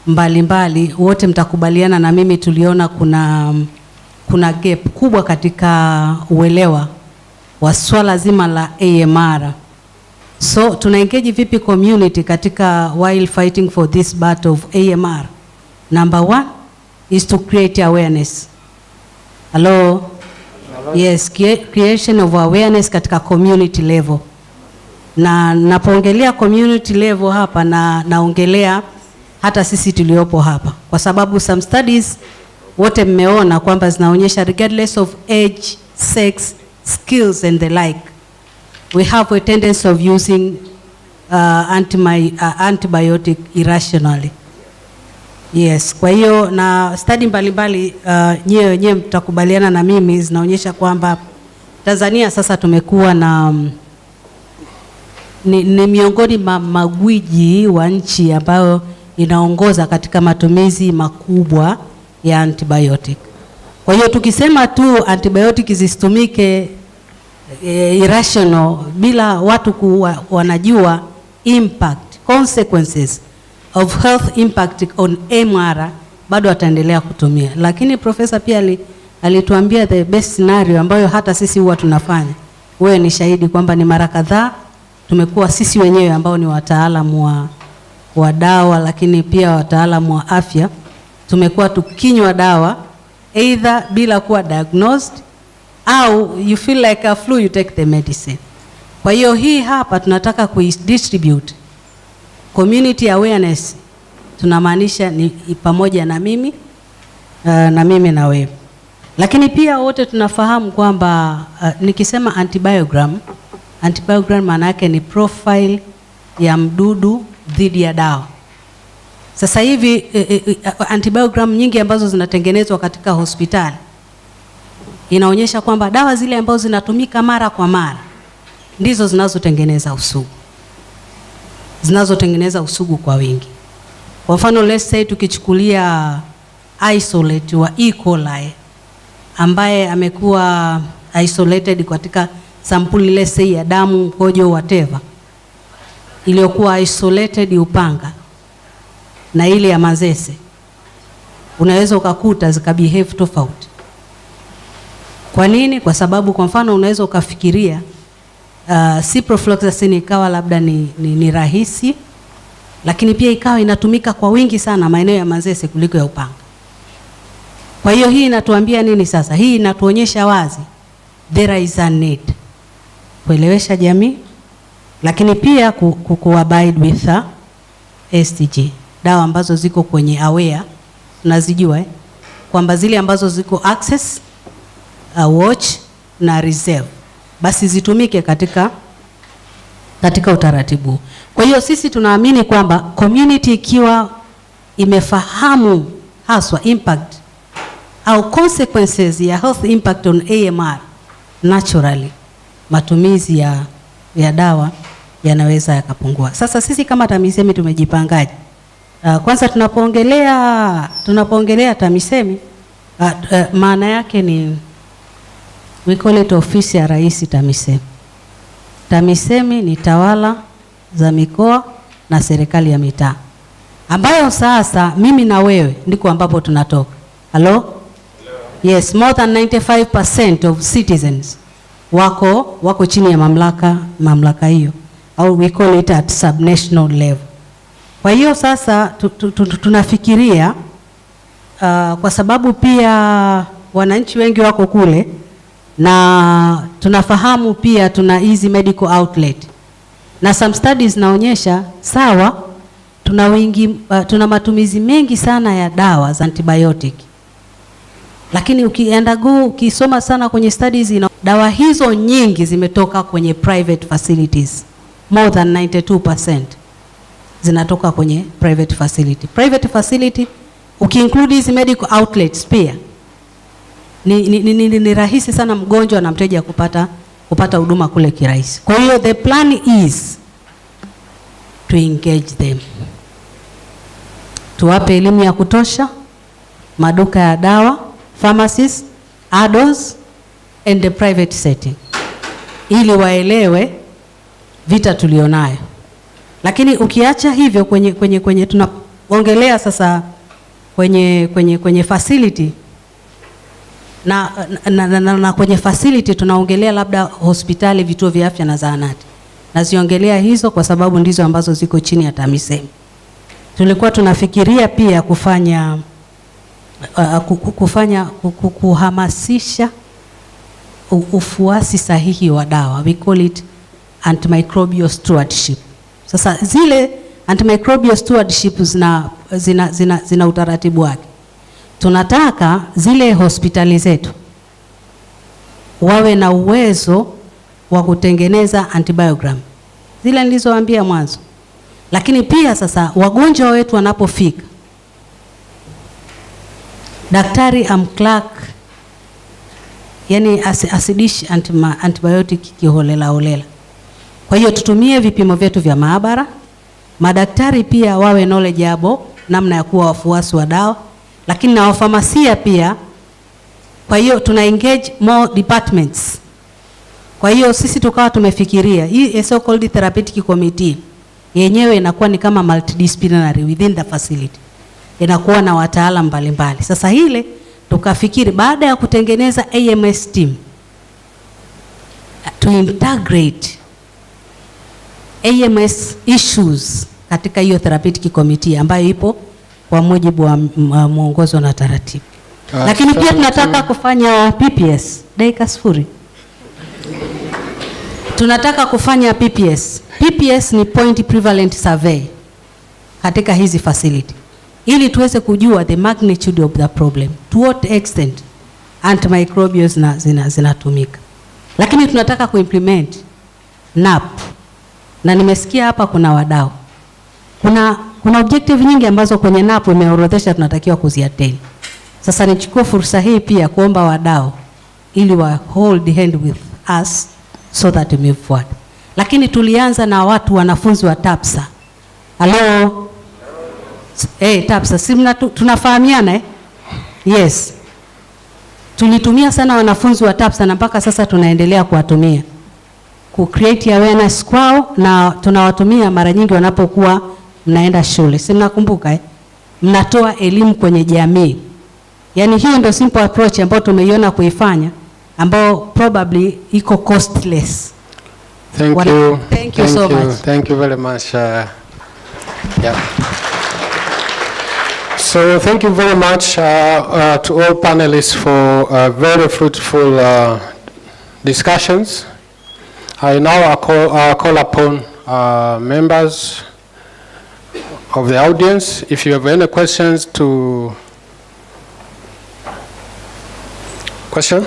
mbalimbali, wote mtakubaliana na mimi, tuliona kuna gap kubwa katika uelewa wa swala zima la AMR. So tuna engage vipi community katika while fighting for this battle of AMR? Number one is to create awareness. Hello? Yes, creation of awareness katika community level. Na napoongelea community level hapa naongelea hata sisi tuliopo hapa, kwa sababu some studies wote mmeona kwamba zinaonyesha regardless of age, sex, skills and the like, we have a tendency of using antibiotic irrationally. Yes, kwa hiyo na study mbalimbali nyewe mtakubaliana na mimi zinaonyesha kwamba Tanzania sasa tumekuwa na ni miongoni magwiji wa nchi ambayo inaongoza katika matumizi makubwa ya antibiotic. Kwa hiyo tukisema tu antibiotic zisitumike irrational bila watu wanajua impact, consequences, of health impact on MR bado ataendelea kutumia. Lakini profesa pia alituambia the best scenario ambayo hata sisi huwa tunafanya. Wewe ni shahidi kwamba ni mara kadhaa tumekuwa sisi wenyewe ambao ni wataalamu wa dawa, lakini pia wataalamu wa afya, tumekuwa tukinywa dawa either bila kuwa diagnosed au you feel like a flu, you take the medicine. Kwa hiyo hii hapa tunataka distribute community awareness, tunamaanisha ni pamoja na mimi na wewe. Lakini pia wote tunafahamu kwamba nikisema antibiogram maana yake ni profile ya mdudu dhidi ya dawa. Sasa hivi antibiogram nyingi ambazo zinatengenezwa katika hospitali inaonyesha kwamba dawa zile ambazo zinatumika mara kwa mara ndizo zinazotengeneza usugu kwa wingi. Kwa mfano, let's say tukichukulia isolate wa E. coli ambaye amekuwa isolated katika sampuli let's say ya damu, mkojo, whatever, iliyokuwa isolated upanga na ile ya mazese, unaweza ukakuta zikabehave tofauti. Kwa nini? Kwa sababu kwa mfano unaweza ukafikiria ciprofloxacin ikawa labda ni rahisi, lakini pia ikawa inatumika kwa wingi sana maeneo ya mazese kuliko ya upanga. Kwa hiyo hii inatuambia nini sasa? Hii inatuonyesha wazi there is a need kuelewesha jamii, lakini pia kuabide with STG. Dawa ambazo ziko kwenye aware tunazijua kwamba zile ambazo ziko access, watch na reserve basi zitumike katika utaratibu. Kwa hiyo sisi tunaamini kwamba community ikiwa imefahamu haswa impact au consequences ya health impact on AMR, naturally matumizi ya dawa yanaweza yakapungua. Sasa sisi kama TAMISEMI tumejipangaje? Kwanza tunapoongelea TAMISEMI, maana yake ni we call it ofisi ya Rais TAMISEMI. TAMISEMI ni tawala za mikoa na serikali ya mitaa, ambayo sasa mimi na wewe ndiko ambapo tunatoka. Hello? Yes, more than 95% of citizens wako chini ya mamlaka hiyo, au we call it at subnational level. Kwa hiyo sasa tunafikiria kwa sababu pia wananchi wengi wako kule, na tunafahamu pia tuna hizi medical outlet, na some studies naonyesha sawa tuna matumizi mengi sana ya dawa za antibiotic, lakini ukisoma sana kwenye studies dawa hizo nyingi zimetoka kwenye private facilities. More than 92% zinatoka kwenye private facility. Private facility ukiinclude hizi medical outlets pia ni rahisi sana mgonjwa na mteja kupata huduma kule kirahisi. Kwa hiyo the plan is to engage them, tuwape elimu ya kutosha, maduka ya dawa, pharmacies, ADOs and the private setting, ili waelewe vita tulionayo. Lakini ukiacha hivyo kwenye tunaongelea sasa kwenye facility na kwenye facility tunaongelea labda hospitali, vituo vya afya na zahanati. Naziongelea hizo kwa sababu ndizo ambazo ziko chini ya TAMISEMI. Tulikuwa tunafikiria pia kuhamasisha ufuasi sahihi wa dawa. We call it antimicrobial stewardship. Sasa zile antimicrobial stewardship zina utaratibu wake. Tunataka zile hospitali zetu wawe na uwezo wa kutengeneza antibiogram zile nilizoambia mwanzo, lakini pia sasa wagonjwa wetu wanapofika, daktari amclark, yani asidishi antibiotic kiholela. Kwa hiyo tutumie vipimo vyetu vya maabara, madaktari pia wawe knowledgeable namna ya kuwa wafuasi wa dawa, lakini na wafamasia pia. Kwa hiyo tuna engage more departments. Kwa hiyo sisi tukawa tumefikiria hii so called therapeutic committee yenyewe inakuwa ni kama multidisciplinary within the facility, inakuwa na wataalamu mbalimbali. Sasa hile tukafikiri baada ya kutengeneza AMS team to integrate AMS issues katika hiyo therapeutic committee ambayo ipo kwa mujibu wa mwongozo na taratibu. Lakini pia tunataka kufanya PPS. Dakika sifuri. Tunataka kufanya PPS. PPS ni point prevalent survey katika hizi facility, ili tuweze kujua the magnitude of the problem, to what extent antimicrobials zinatumika. Lakini tunataka kuimplement NAP, na nimesikia hapa kuna wadau. Kuna objective nyingi ambazo kwenye NAP imeorodhesha tunatakiwa kuziattain. Sasa nichukue fursa hii pia kuomba wadau ili wa hold hand with us so that we move forward. Lakini tulianza na wanafunzi wa TAPSA. Hello? TAPSA, si tunafahamiana eh? Yes. Tulitumia sana wanafunzi wa TAPSA na mpaka sasa tunaendelea kuwatumia ku create awareness kwao, na tunawatumia mara nyingi wanapokuwa mnaenda shule. Si mnakumbuka mnatoa elimu kwenye jamii. Yaani hiyo ndio simple approach ambayo tumeiona kuifanya, ambao probably iko costless. Thank you. Thank you so much. Thank you very much. Yeah. So thank you very much to all panelists for very fruitful discussions. I now call upon members of the audience. If you have any questions to question?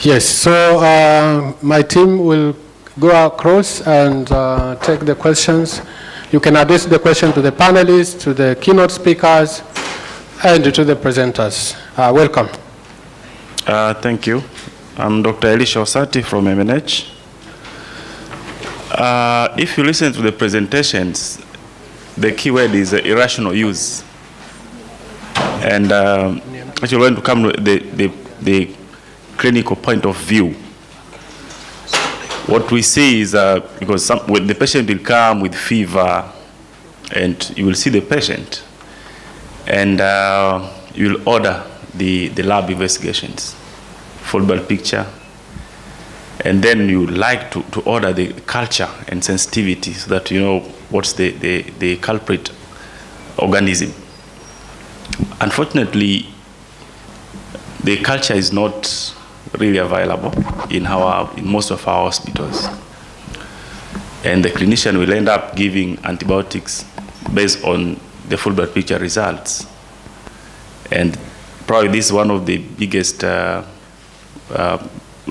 Yes, so my team will go across and take the questions. You can address the question to the panelists, to the keynote speakers, and to the presenters. Welcome. Thank you. I'm Dr. Elisha Osati from MNH. If you listen to the presentations, the key word is irrational use. And actually when to come to the clinical point of view, what we see is because when the patient will come with fever, and you will see the patient, and you will order the lab investigations, full blood picture, and then you like to order the culture and sensitivity so that you know what's the culprit organism. Unfortunately, the culture is not really available in most of our hospitals, and the clinician will end up giving antibiotics based on the full blood picture results, and probably this is one of the biggest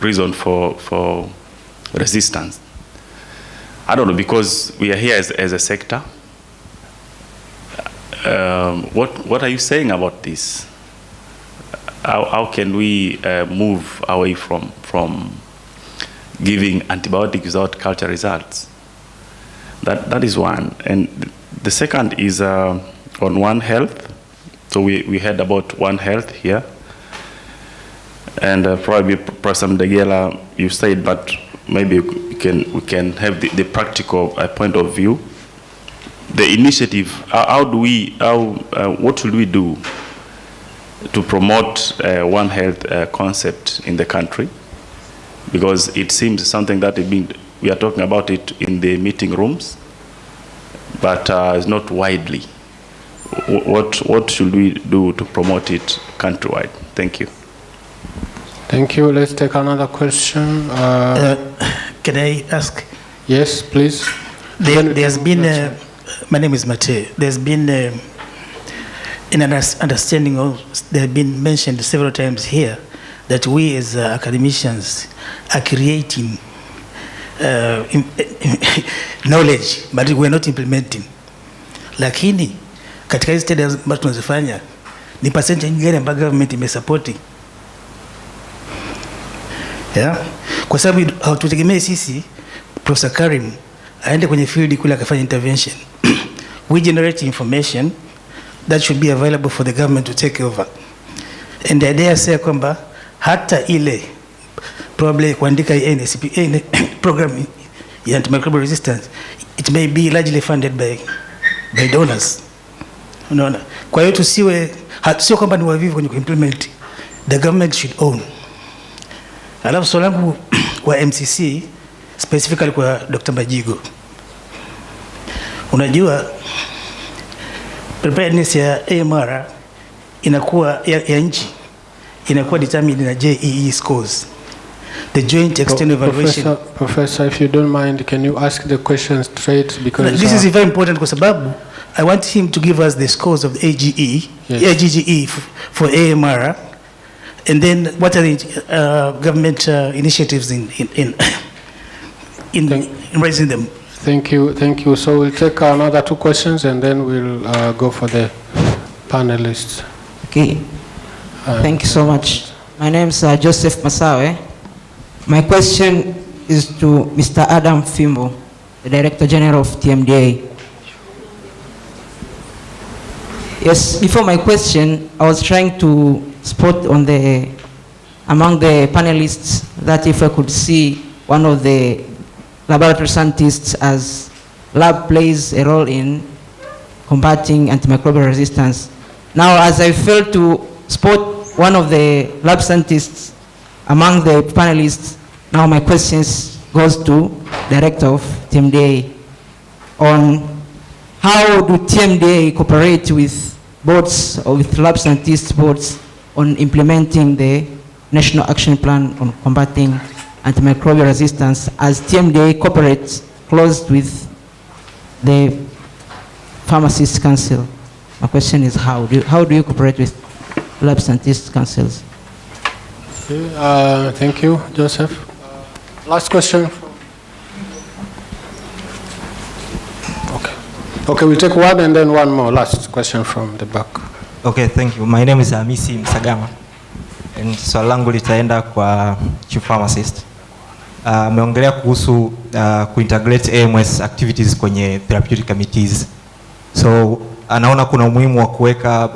reason for resistance. I don't know, because we are here as a sector. What are you saying about this? How can we move away from giving antibiotics without culture results? That is one. And the second is on One Health. So we heard about One Health here. And probably Professor Mdegela, you said, but maybe we can have the practical point of view. The initiative, what should we do to promote One Health concept in the country? Because it seems something that we are talking about it in the meeting rooms, but it's not widely. What should we do to promote it countrywide? Thank you. Thank you. Let's take another question. Can I ask? Yes, please. There's been, my name is Mate. There's been an understanding of, they have been mentioned several times here, that we as academicians are creating knowledge, but we're not implementing. Lakini, katika hizi studies ambazo tunazifanya, ni percentage gani ambayo government imesupporting? Yeah? Kwa sababu hatutegemei sisi Professor Karim aende kwenye field kule akafanya intervention. We generate information that should be available for the government to take over. And the idea say kwamba hata ile probably kuandika NSP program ya antimicrobial resistance it may be largely funded by donors. Unaona, kwa hiyo sio kwamba ni wavivu kwenye kuimplement, the government should own. Alafu swali langu kwa MCC specifically kwa Dr. Majigo, unajua preparedness ya AMR inakuwa ya nchi inakuwa determined na JEE scores, the joint external evaluation. Professor, if you don't mind, can you ask the question straight, because this is very important kwa sababu I want him to give us the scores of the AGE, yes, AGGE for AMR, and then what are the government initiatives in raising them. Thank you. So we'll take another 2 questions and then we'll go for the panelists. Okay. Thank you so much. My name is Joseph Masawe. My question is to Mr. Adam Fimbo, the Director General of TMDA. Yes, before my question, I was trying to spot among the panelists that if I could see one of the laboratory scientists as lab plays a role in combating antimicrobial resistance. Now, as I failed to spot one of the lab scientists among the panelists, now my question goes to Director of TMDA on how do TMDA cooperate with boards or with lab scientists boards on implementing the National Action Plan on combating antimicrobial resistance, as TMDA cooperates close with the Pharmacists Council. My question is how do you cooperate with lab scientists councils? Thank you, Joseph. Last question. Okay, we'll take one and then one more. Last question from the back. Okay, thank you. My name is Hamisi Msagama. And swali langu litaenda kwa chief pharmacist. Ameongelea kuhusu kuintegrate AMS activities kwenye therapeutic committees. So anaona kuna umuhimu wa kuweka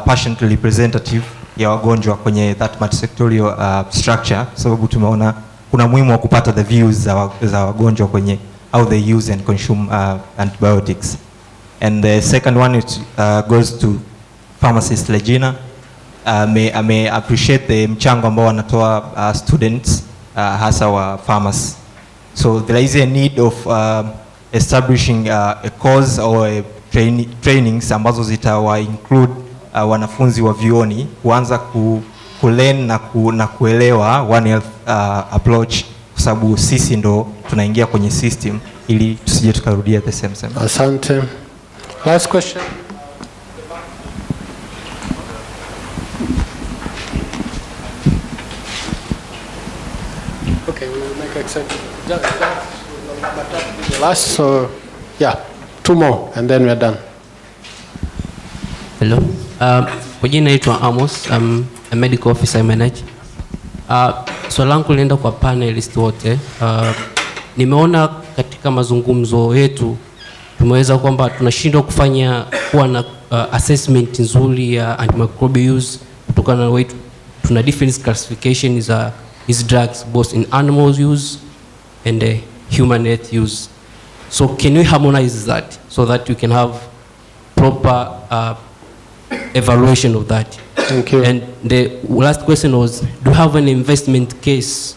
patient representative ya wagonjwa kwenye that multisectorial structure, sababu tumeona kuna umuhimu wa kupata the views za wagonjwa kwenye how they use and consume antibiotics. And the second one goes to pharmacist Regina. May appreciate the mchango ambao wanatoa students hasa wa pharmacy. So there is a need of establishing a course or a trainings ambazo zitawa include wanafunzi wa vioni kuanza kulearn na kuelewa One Health approach, kwa sababu sisi ndo tunaingia kwenye system ili tusije tukarudia the same. Asante. Last question. Okay, we will make exception. The last, so yeah, 2 more and then we're done. Hello. Kwa jina naitwa Amos. I'm a medical officer I manage. Swali langu linaenda kwa panelist wote. Nimeona katika mazungumzo yetu tumeweza kwamba tunashindwa kuwa na assessment nzuri ya antimicrobial use kutokana na way tuna different classification za these drugs both in animal use and human health use. So can we harmonize that so that we can have proper evaluation of that? Thank you. And the last question was, do you have an investment case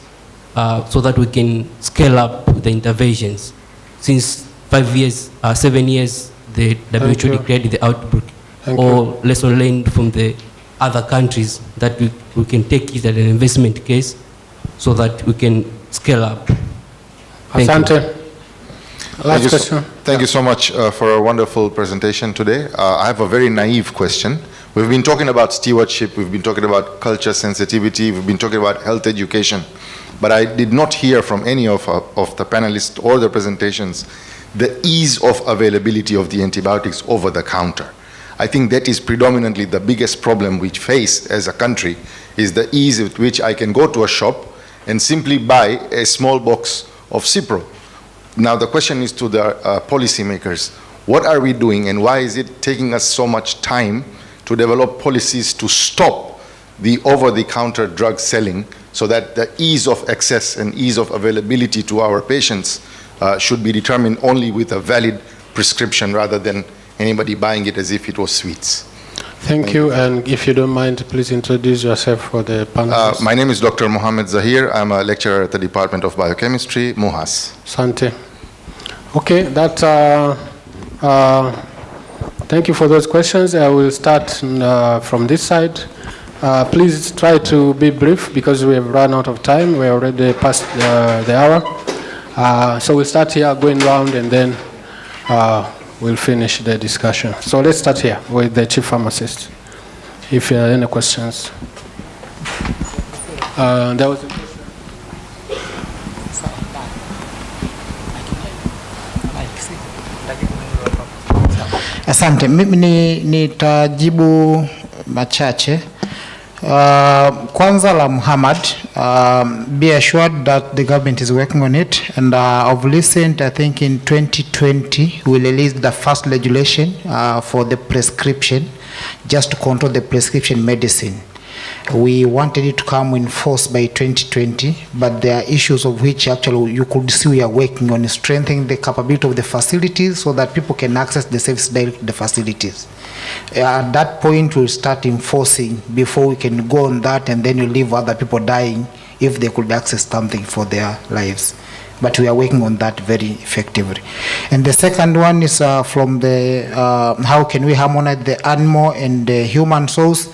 so that we can scale up the interventions? Since 5 years, 7 years, the WHO declared the outbreak, or lesson learned from the other countries that we can take it as an investment case so that we can scale up. Asante. Last question. Thank you so much for a wonderful presentation today. I have a very naive question. We've been talking about stewardship, we've been talking about culture sensitivity, we've been talking about health education, but I did not hear from any of the panelists or the presentations the ease of availability of the antibiotics over the counter. I think that is predominantly the biggest problem we face as a country, is the ease with which I can go to a shop and simply buy a small box of Cipro. Now the question is to the policymakers. What are we doing, and why is it taking us so much time to develop policies to stop the over-the-counter drug selling so that the ease of access and ease of availability to our patients should be determined only with a valid prescription rather than anybody buying it as if it was sweets. Thank you, and if you don't mind, please introduce yourself for the panelists. My name is Dr. Mohammed Zahir. I'm a lecturer at the Department of Biochemistry, MUHAS. Sante. Okay, thank you for those questions. I will start from this side. Please try to be brief because we have run out of time. We're already past the hour. So we'll start here going round and then we'll finish the discussion. So let's start here with the chief pharmacist. If you have any questions. There was a question. Asante, mimi nitajibu machache. Kwanza la Muhammad, be assured that the government is working on it, and I've listened, I think in 2020 we released the first legislation for the prescription, just to control the prescription medicine. We wanted it to come in force by 2020, but there are issues of which actually you could see we are working on strengthening the capability of the facilities so that people can access the service directly to the facilities. At that point, we'll start enforcing before we can go on that, and then you leave other people dying if they could access something for their lives. But we are working on that very effectively. And the second one is from the how can we harmonize the animal and the human source.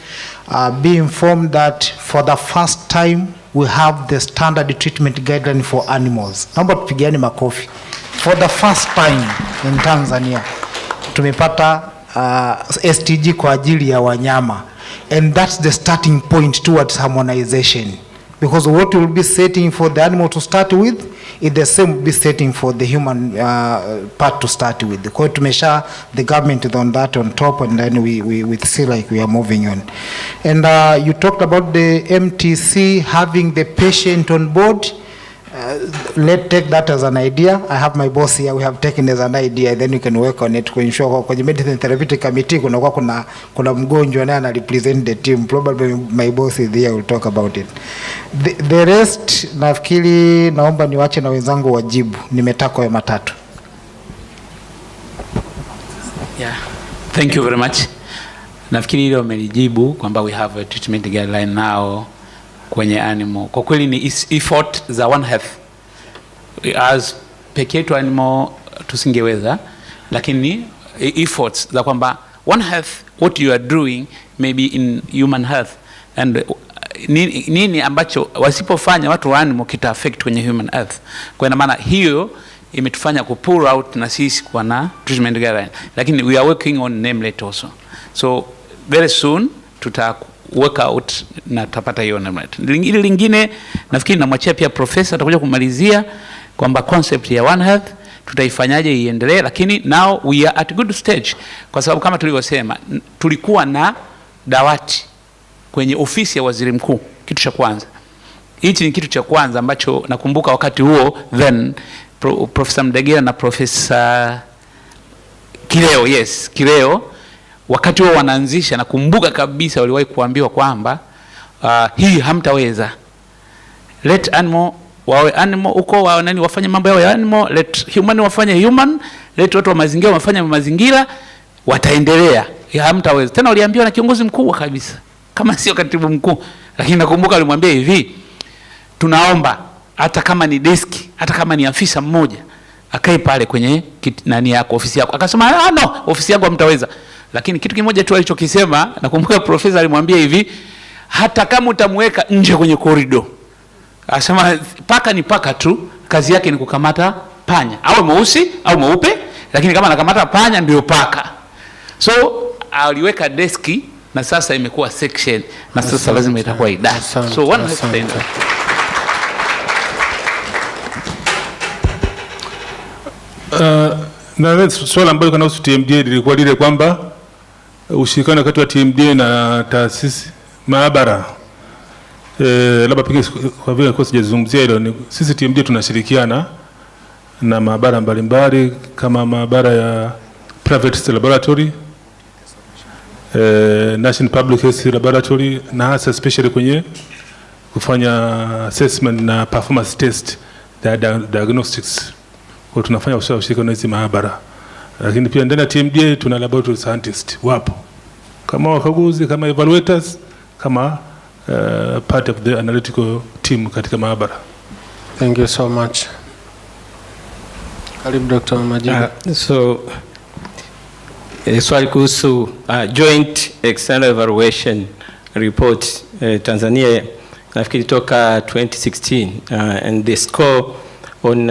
Be informed that for the first time we have the standard treatment guideline for animals. Naomba tupigiane makofi. For the first time in Tanzania tumepata STG kwa ajili ya wanyama, and that's the starting point towards harmonization, because what we'll be setting for the animal to start with is the same we'll be setting for the human part to start with. Kwa tumesha, the government is on that on top, and then we see like we are moving on. And you talked about the MTC having the patient on board. Let's take that as an idea. I have my boss here. We have taken as an idea, then we can work on it to ensure kwenye medicine therapeutic committee kuna mgonjwa naye ana represent the team. Probably my boss is there, will talk about it. The rest nafikiri naomba niwache na wenzangu wajibu. Nimetaka matatu. Yeah. Thank you very much. Nafikiri ile umelijibu kwamba we have a treatment guideline now kwenye animal. Kwa kweli ni effort za One Health. As peke yetu animal tusingeweza, lakini efforts za kwamba One Health, what you are doing maybe in human health, and nini ambacho wasipofanya watu wa animal kita affect kwenye human health. Kwa maana hiyo imetufanya ku pull out na sisi kwa na treatment guideline, lakini we are working on nameplate also. So very soon tuta work out na tapata hiyo nameplate. Lingine nafikiri namwachia pia professor atakuja kumalizia kwamba concept ya One Health tutaifanyaje iendelee, lakini now we are at a good stage, kwa sababu kama tulivyosema tulikuwa na dawati kwenye ofisi ya waziri mkuu. Kitu cha kwanza, hichi ni kitu cha kwanza ambacho nakumbuka wakati huo then Professor Mdegera na Professor Kileo, Kileo, wakati huo wanaanzisha, nakumbuka kabisa waliwahi kuambiwa kwamba hii hamtaweza, let animal wawe animal uko wao nani wafanye mambo yao ya animal, let human wafanye human, let watu wa mazingira wafanye mazingira, wataendelea. Hamtaweza tena. Waliambiwa na kiongozi mkuu kabisa, kama sio katibu mkuu, lakini nakumbuka alimwambia hivi, tunaomba hata kama ni deski, hata kama ni afisa mmoja akae pale kwenye nani yako, ofisi yako. Akasema no, ofisi yangu hamtaweza. Lakini kitu kimoja tu alichokisema, nakumbuka profesa alimwambia hivi, hata kama utamweka nje kwenye corridor, asema paka ni paka tu, kazi yake ni kukamata panya, awe mweusi au mweupe, lakini kama anakamata panya ndio paka. So aliweka deski na sasa imekuwa section, na sasa lazima itakuwa idara. So one has to enter. Na swala ambalo kanahusu TMDA lilikuwa lile kwamba ushirikiano kati wa TMDA na taasisi maabara. Labda pengine kwa vile kwa sijazungumzia hilo, sisi TMDA tunashirikiana na maabara mbalimbali kama maabara ya private laboratory, National Public Health Laboratory, na hasa especially kwenye kufanya assessment na performance test, diagnostics Kwa tunafanya ushirikiano na hizi maabara. Lakini pia ndani ya TMDA tuna laboratory scientist wapo. Kama wakaguzi, kama evaluators, kama part of the analytical team katika maabara. Thank you so much. Karibu Dr. Majibu. Swali kuhusu joint external evaluation report Tanzania nafikiri toka 2016 and the score on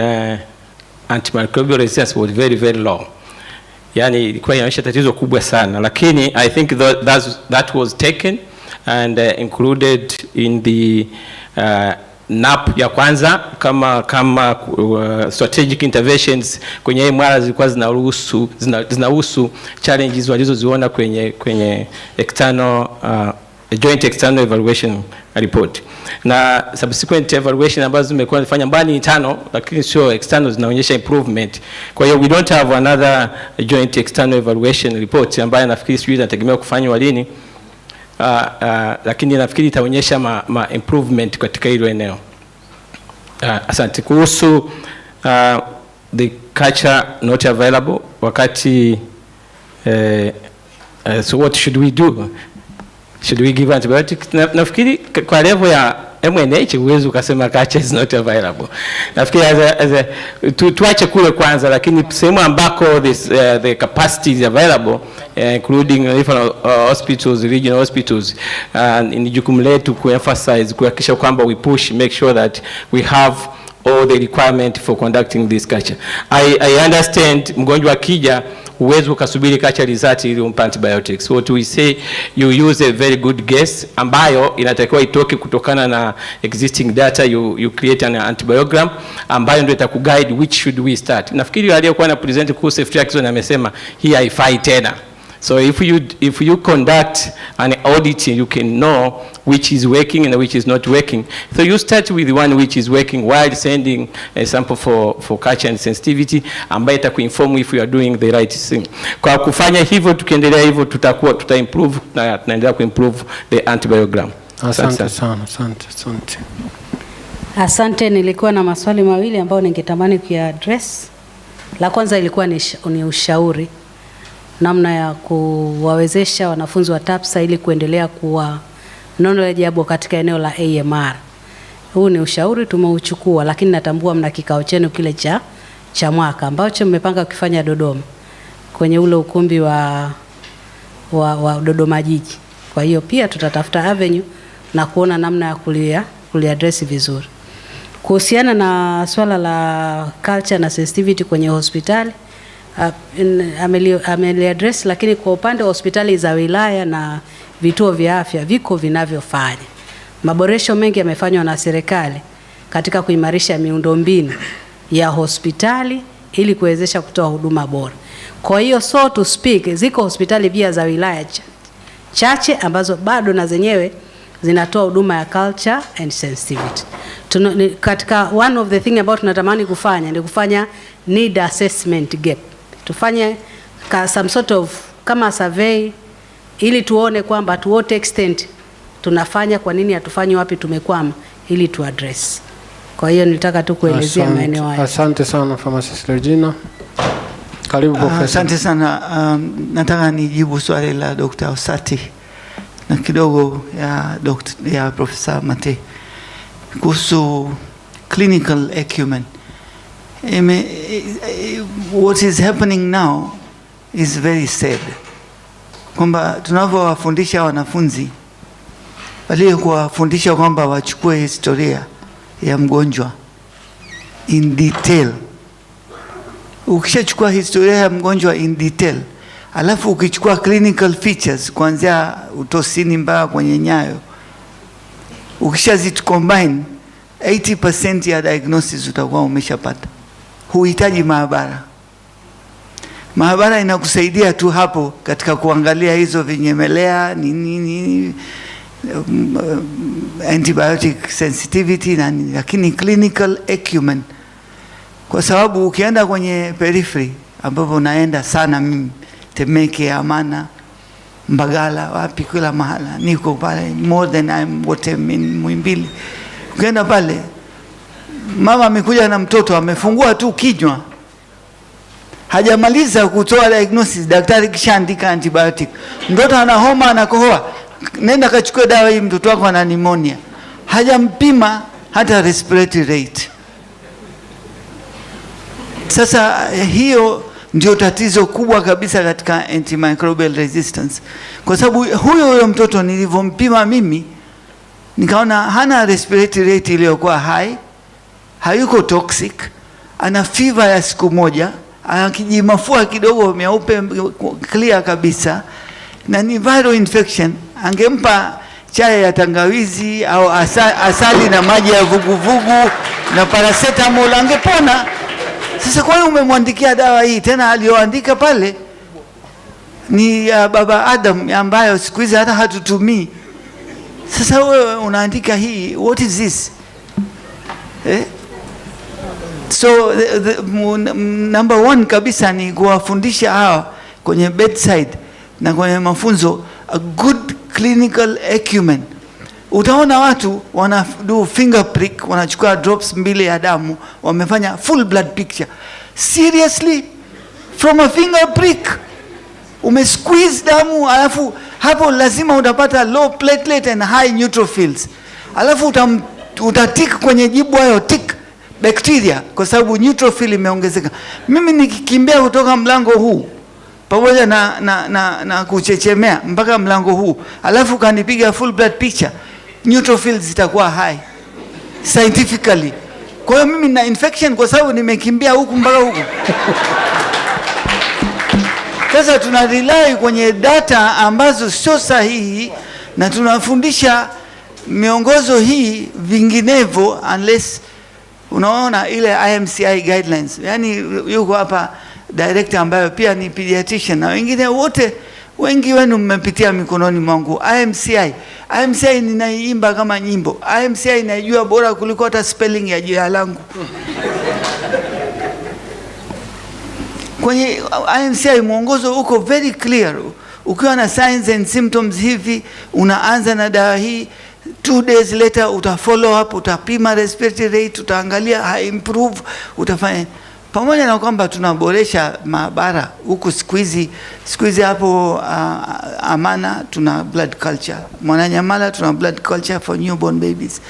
antimicrobial resistance was very very low. Yani ilikuwa inaonyesha tatizo kubwa sana, lakini I think that was taken and included in the NAP ya kwanza kama strategic interventions kwenye MUHAS zilikuwa zinahusu challenges walizoziona kwenye external joint external evaluation report, na subsequent evaluation ambazo zimekuwa zifanya mbali tano, lakini sio external, zinaonyesha improvement. Kwa hiyo we don't have another joint external evaluation report ambayo nafikiri sijui inategemea kufanywa lini, lakini nafikiri itaonyesha ma improvement katika hilo eneo. Asante. Kuhusu the culture not available wakati so what should we do? Should we give antibiotics? Nafikiri kwa level ya MNH uwezo ukasema culture is not available. Nafikiri tuache kule kwanza, lakini sehemu ambako the capacity is available, including different hospitals, regional hospitals, ni jukumu letu kuemphasize, kuhakikisha kwamba we push, make sure that we have all the requirement for conducting this culture. I understand mgonjwa akija uwezo ukasubiri culture result ili umpe antibiotics. What we say, you use a very good guess ambayo inatakiwa itoke kutokana na existing data, you create an antibiogram ambayo ndio itakuguide which should we start. Nafikiri aliyokuwa na present kuhusu safety action amesema hii haifai tena. So if you conduct an audit, you can know which is working and which is not working. So you start with the one which is working while sending a sample for culture and sensitivity, ambayo itakuinform if you are doing the right thing. Kwa kufanya hivyo, tukiendelea hivyo, tuta-improve na tunaendelea ku-improve the antibiogram. Asante sana. Asante, nilikuwa na maswali mawili ambayo ningetamani kuya-address. La kwanza ilikuwa ni ushauri, namna ya kuwawezesha wanafunzi wa TAPSA ili kuendelea kuwa knowledgeable katika eneo la AMR. Huu ni ushauri tumeuchukua, lakini natambua mna kikao chenu kile cha mwaka ambacho mmepanga kufanya Dodoma kwenye ule ukumbi wa Dodoma jiji. Kwa hiyo pia tutatafuta avenue na kuona namna ya kuliaddress vizuri. Kuhusiana na swala la culture na sensitivity kwenye hospitali, ameliaddress, lakini kwa upande wa hospitali za wilaya na vituo vya afya viko vinavyofanya. Maboresho mengi yamefanywa na serikali katika kuimarisha miundombinu ya hospitali ili kuwezesha kutoa huduma bora. Kwa hiyo so to speak, ziko hospitali pia za wilaya chache ambazo bado na zenyewe zinatoa huduma ya culture and sensitivity. Katika one of the thing about tunatamani kufanya ni kufanya need assessment gap. Tufanye some sort of kama survey ili tuone kwamba to what extent tunafanya, kwa nini hatufanyi, wapi tumekwama, ili tu address. Kwa hiyo nilitaka tu kuelezea maeneo haya. Asante sana Pharmacist Regina. Karibu Professor. Asante sana. Nataka nijibu swali la Dr. Osati na kidogo ya Professor Mate kuhusu clinical acumen. What is happening now is very sad. Kwamba tunavyowafundisha wanafunzi bali kuwafundisha kwamba wachukue historia ya mgonjwa in detail. Ukishachukua historia ya mgonjwa in detail, alafu ukichukua clinical features kuanzia utosini mpaka kwenye nyayo, ukishazit combine 80% ya diagnosis utakuwa umeshapata. Huhitaji maabara. Maabara inakusaidia tu hapo katika kuangalia hizo vinyemelea nini antibiotic sensitivity na nini, lakini clinical acumen, kwa sababu ukienda kwenye periphery ambapo unaenda sana, mimi Temeke, Amana, Mbagala, wapi, kila mahala niko pale, more than I'm what I'm in Muhimbili. Ukienda pale, mama amekuja na mtoto amefungua tu kinywa, hajamaliza kutoa diagnosis, daktari kishaandika antibiotic. Mtoto ana homa, anakohoa, nenda kachukue dawa hii, mtoto wako ana pneumonia. Hajampima hata respiratory rate. Sasa hiyo ndio tatizo kubwa kabisa katika antimicrobial resistance, kwa sababu huyo mtoto nilivyompima mimi nikaona hana respiratory rate iliyokuwa high, hayuko toxic, ana fever ya siku moja, akijimafua kidogo meupe clear kabisa, na ni viral infection. Angempa chai ya tangawizi au asali na maji ya vuguvugu na paracetamol, angepona. Sasa kwa hiyo umemwandikia dawa hii, tena aliyoandika pale ni baba Adam ambayo siku hizi hata hatutumii. Sasa wewe unaandika hii, what is this? So number one kabisa ni kuwafundisha hawa kwenye bedside na kwenye mafunzo a good clinical acumen. Utaona watu wana do finger prick, wanachukua drops 2 ya damu, wamefanya full blood picture. Seriously? From a finger prick? Umesqueeze damu, alafu hapo lazima utapata low platelet and high neutrophils. Alafu utatik kwenye jibu hayo tick bacteria kwa sababu neutrophil imeongezeka. Mimi nikikimbia kutoka mlango huu pamoja na kuchechemea mpaka mlango huu, alafu kanipiga full blood picture, neutrophils zitakuwa high scientifically. Kwa hiyo mimi na infection kwa sababu nimekimbia huku mpaka huku. Sasa tuna rely kwenye data ambazo sio sahihi, na tunafundisha miongozo hii vinginevyo unless unaona ile IMCI guidelines. Yani yuko hapa director ambayo pia ni pediatrician na wengine wote, wengi wenu mmepitia mikononi mwangu. IMCI ninaiimba kama nyimbo. IMCI inaijua bora kuliko hata spelling ya jina langu. Kwenye IMCI mwongozo uko very clear. Ukiwa na signs and symptoms hivi, unaanza na dawa hii, 2 days later uta follow up, utapima respiratory rate, utaangalia improve, utafanya. Pamoja na kwamba tunaboresha maabara huku siku hizi hapo Amana tuna blood culture, Mwananyamala tuna blood culture for newborn babies.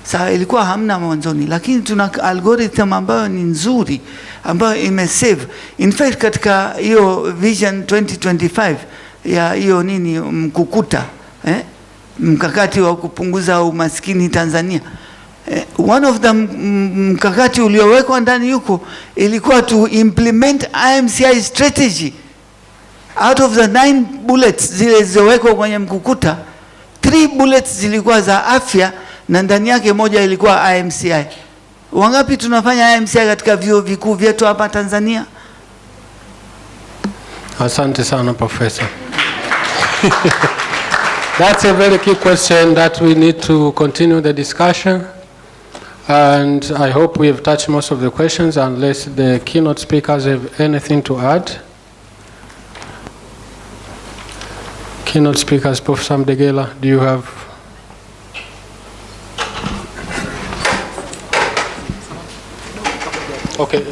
Sasa ilikuwa hamna mwanzoni, lakini tuna algorithm ambayo ni nzuri, ambayo imesave. In fact katika hiyo Vision 2025 ya hiyo mkukuta, mkakati wa kupunguza umaskini Tanzania, one of the mkakati uliowekwa ndani yuko ilikuwa to implement IMCI strategy. Out of the 9 bullets zilizowekwa kwenye mkukuta, 3 bullets zilikuwa za afya na ndani yake moja ilikuwa IMCI. Wangapi tunafanya IMCI katika vyuo vikuu vyetu hapa Tanzania? Asante sana Professor. That's a very key question that we need to continue the discussion. And I hope we have touched most of the questions, unless the keynote speakers have anything to add. Keynote speakers, Professor Mdegela, do you have? Okay.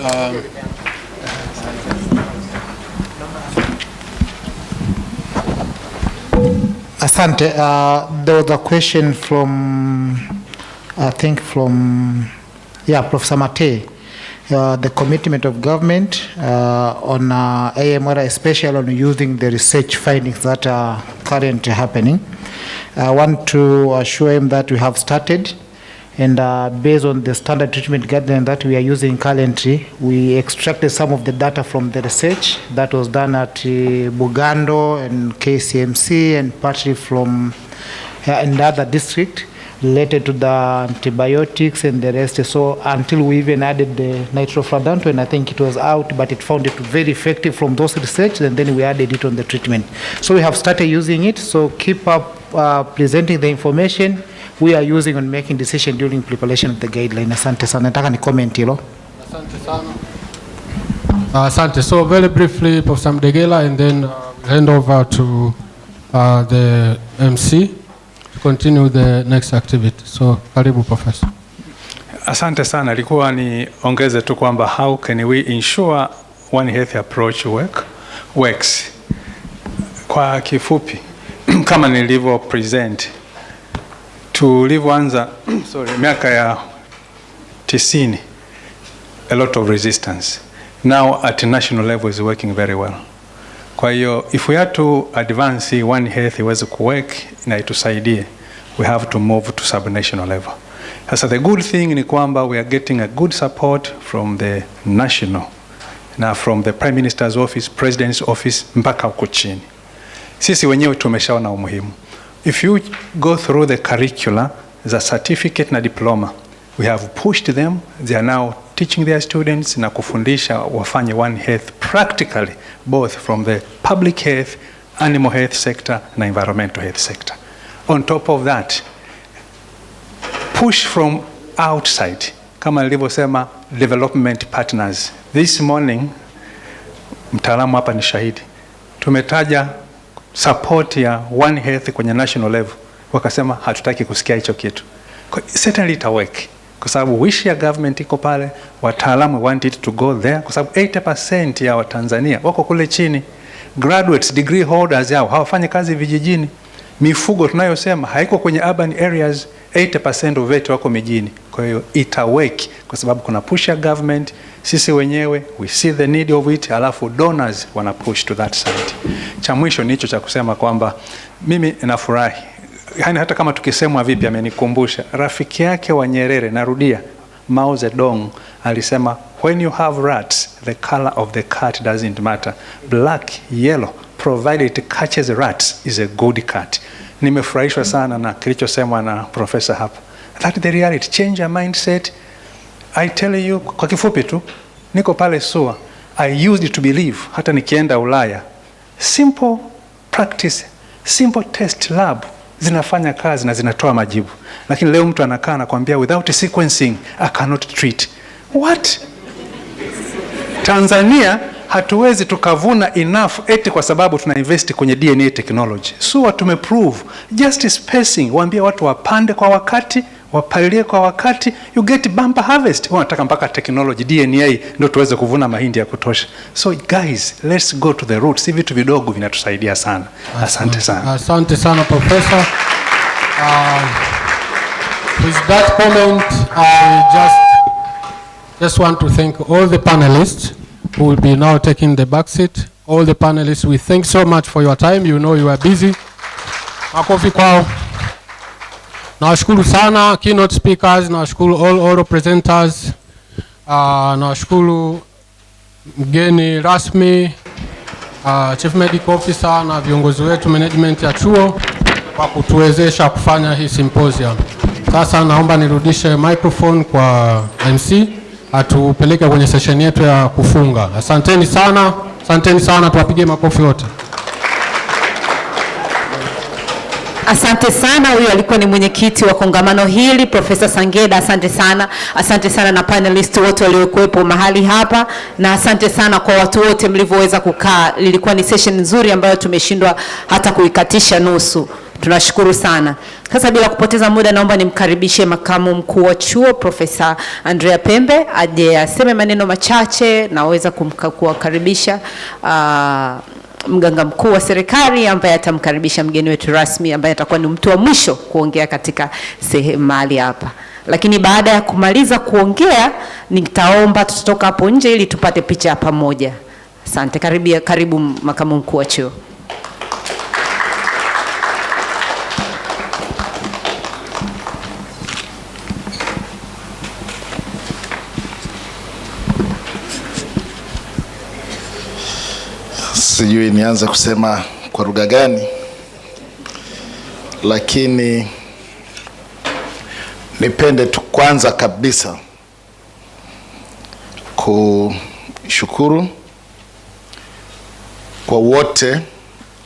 Asante. There was a question from, I think from, Professor Mate, the commitment of government on AMR, especially on using the research findings that are currently happening. I want to assure him that we have started, and based on the standard treatment guideline that we are using currently, we extracted some of the data from the research that was done at Bugando and KCMC, and partly from in the other district related to the antibiotics and the rest. So until we even added the nitrofladanto, and I think it was out, but it found it very effective from those research, and then we added it on the treatment. So we have started using it. So keep up presenting the information we are using on making decision during preparation of the guideline. Asante sana. Nataka ni comment hilo. Asante sana. Asante. So very briefly, Professor Mdegela, and then hand over to the MC to continue the next activity. So karibu Professor. Asante sana. Ilikuwa ni ongeze tu kwamba how can we ensure One Health approach works. Kwa kifupi, kama nilivyo present, tulivyoanza miaka ya 90, a lot of resistance. Now at national level is working very well. Kwa hiyo, if we have to advance One Health iweze kuwork na itusaidie, we have to move to subnational level. Sasa the good thing ni kwamba we are getting a good support from the national, na from the Prime Minister's office, President's office, mpaka huko chini. Sisi wenyewe tumeshaona umuhimu. If you go through the curricula, the certificate na diploma, we have pushed them. They are now teaching their students na kufundisha wafanye One Health practically, both from the public health, animal health sector na environmental health sector. On top of that, push from outside, kama nilivyosema, development partners. This morning, mtaalamu hapa ni shahidi, tumetaja support ya One Health kwenye national level, wakasema hatutaki kusikia hicho kitu. Certainly it work, kwa sababu wish ya government iko pale, wataalamu want it to go there, kwa sababu 80% ya Watanzania wako kule chini, graduates, degree holders yao hawafanyi kazi vijijini. Mifugo tunayosema haiko kwenye urban areas, 80% of it wako mijini. Kwa hiyo itaweki kwa sababu kuna push ya government, sisi wenyewe we see the need of it, alafu donors wana push to that side. Cha mwisho ni hicho cha kusema kwamba mimi nafurahi. Yani hata kama tukisemwa vipi, amenikumbusha rafiki yake wa Nyerere, narudia, Mao Zedong alisema, when you have rats, the color of the cat doesn't matter. Black, yellow, provided it catches rats, is a good cat. Nimefurahishwa sana na kilichosemwa na professor hapa. That the reality, change your mindset. I tell you, kwa kifupi tu, niko pale SUA, I used to believe, hata nikienda Ulaya, simple practice, simple test lab, zinafanya kazi na zinatoa majibu. Lakini leo mtu anakaa na kuambia, without sequencing, I cannot treat. What? Tanzania, hatuwezi tukavuna enough eti kwa sababu tuna invest kwenye DNA technology. SUA tumeprove, just spacing, waambie watu wapande kwa wakati, wapalilie kwa wakati, you get bumper harvest. Wanataka mpaka technology, DNA, ndio tuweze kuvuna mahindi ya kutosha. So guys, let's go to the roots. Hivi vitu vidogo vinatusaidia sana. Asante sana. Asante sana Professor. With that comment, I just want to thank all the panelists who will be now taking the back seat. All the panelists, we thank so much for your time. You know you are busy. Makofi kwao. Nawashukuru sana keynote speakers, nawashukuru all presenters, nawashukuru mgeni rasmi, Chief Medical Officer na viongozi wetu management ya chuo kwa kutuwezesha kufanya hii symposium. Sasa naomba nirudishe microphone kwa MC atupeleke kwenye session yetu ya kufunga. Asanteni sana, tuwapigie makofi wote. Asante sana. Huyu alikuwa ni mwenyekiti wa kongamano hili, Profesa Sangeda. Asante sana na panelists wote waliokuwepo mahali hapa, na asante sana kwa watu wote mlivyoweza kukaa. Lilikuwa ni session nzuri ambayo tumeshindwa hata kuikatisha nusu. Tunashukuru sana. Sasa bila kupoteza muda, naomba nimkaribishe makamu mkuu wa chuo Profesa Andrea Pembe aje aseme maneno machache. Naweza kuwakaribisha mganga mkuu wa serikali ambaye atamkaribisha mgeni wetu rasmi ambaye atakuwa ni mtu wa mwisho kuongea katika sehemu mahali hapa. Lakini baada ya kumaliza kuongea, nitaomba tutoka hapo nje ili tupate picha pamoja. Asante. Karibu makamu mkuu wa chuo. Sijui nianze kusema kwa lugha gani, lakini nipende tu kwanza kabisa kushukuru kwa wote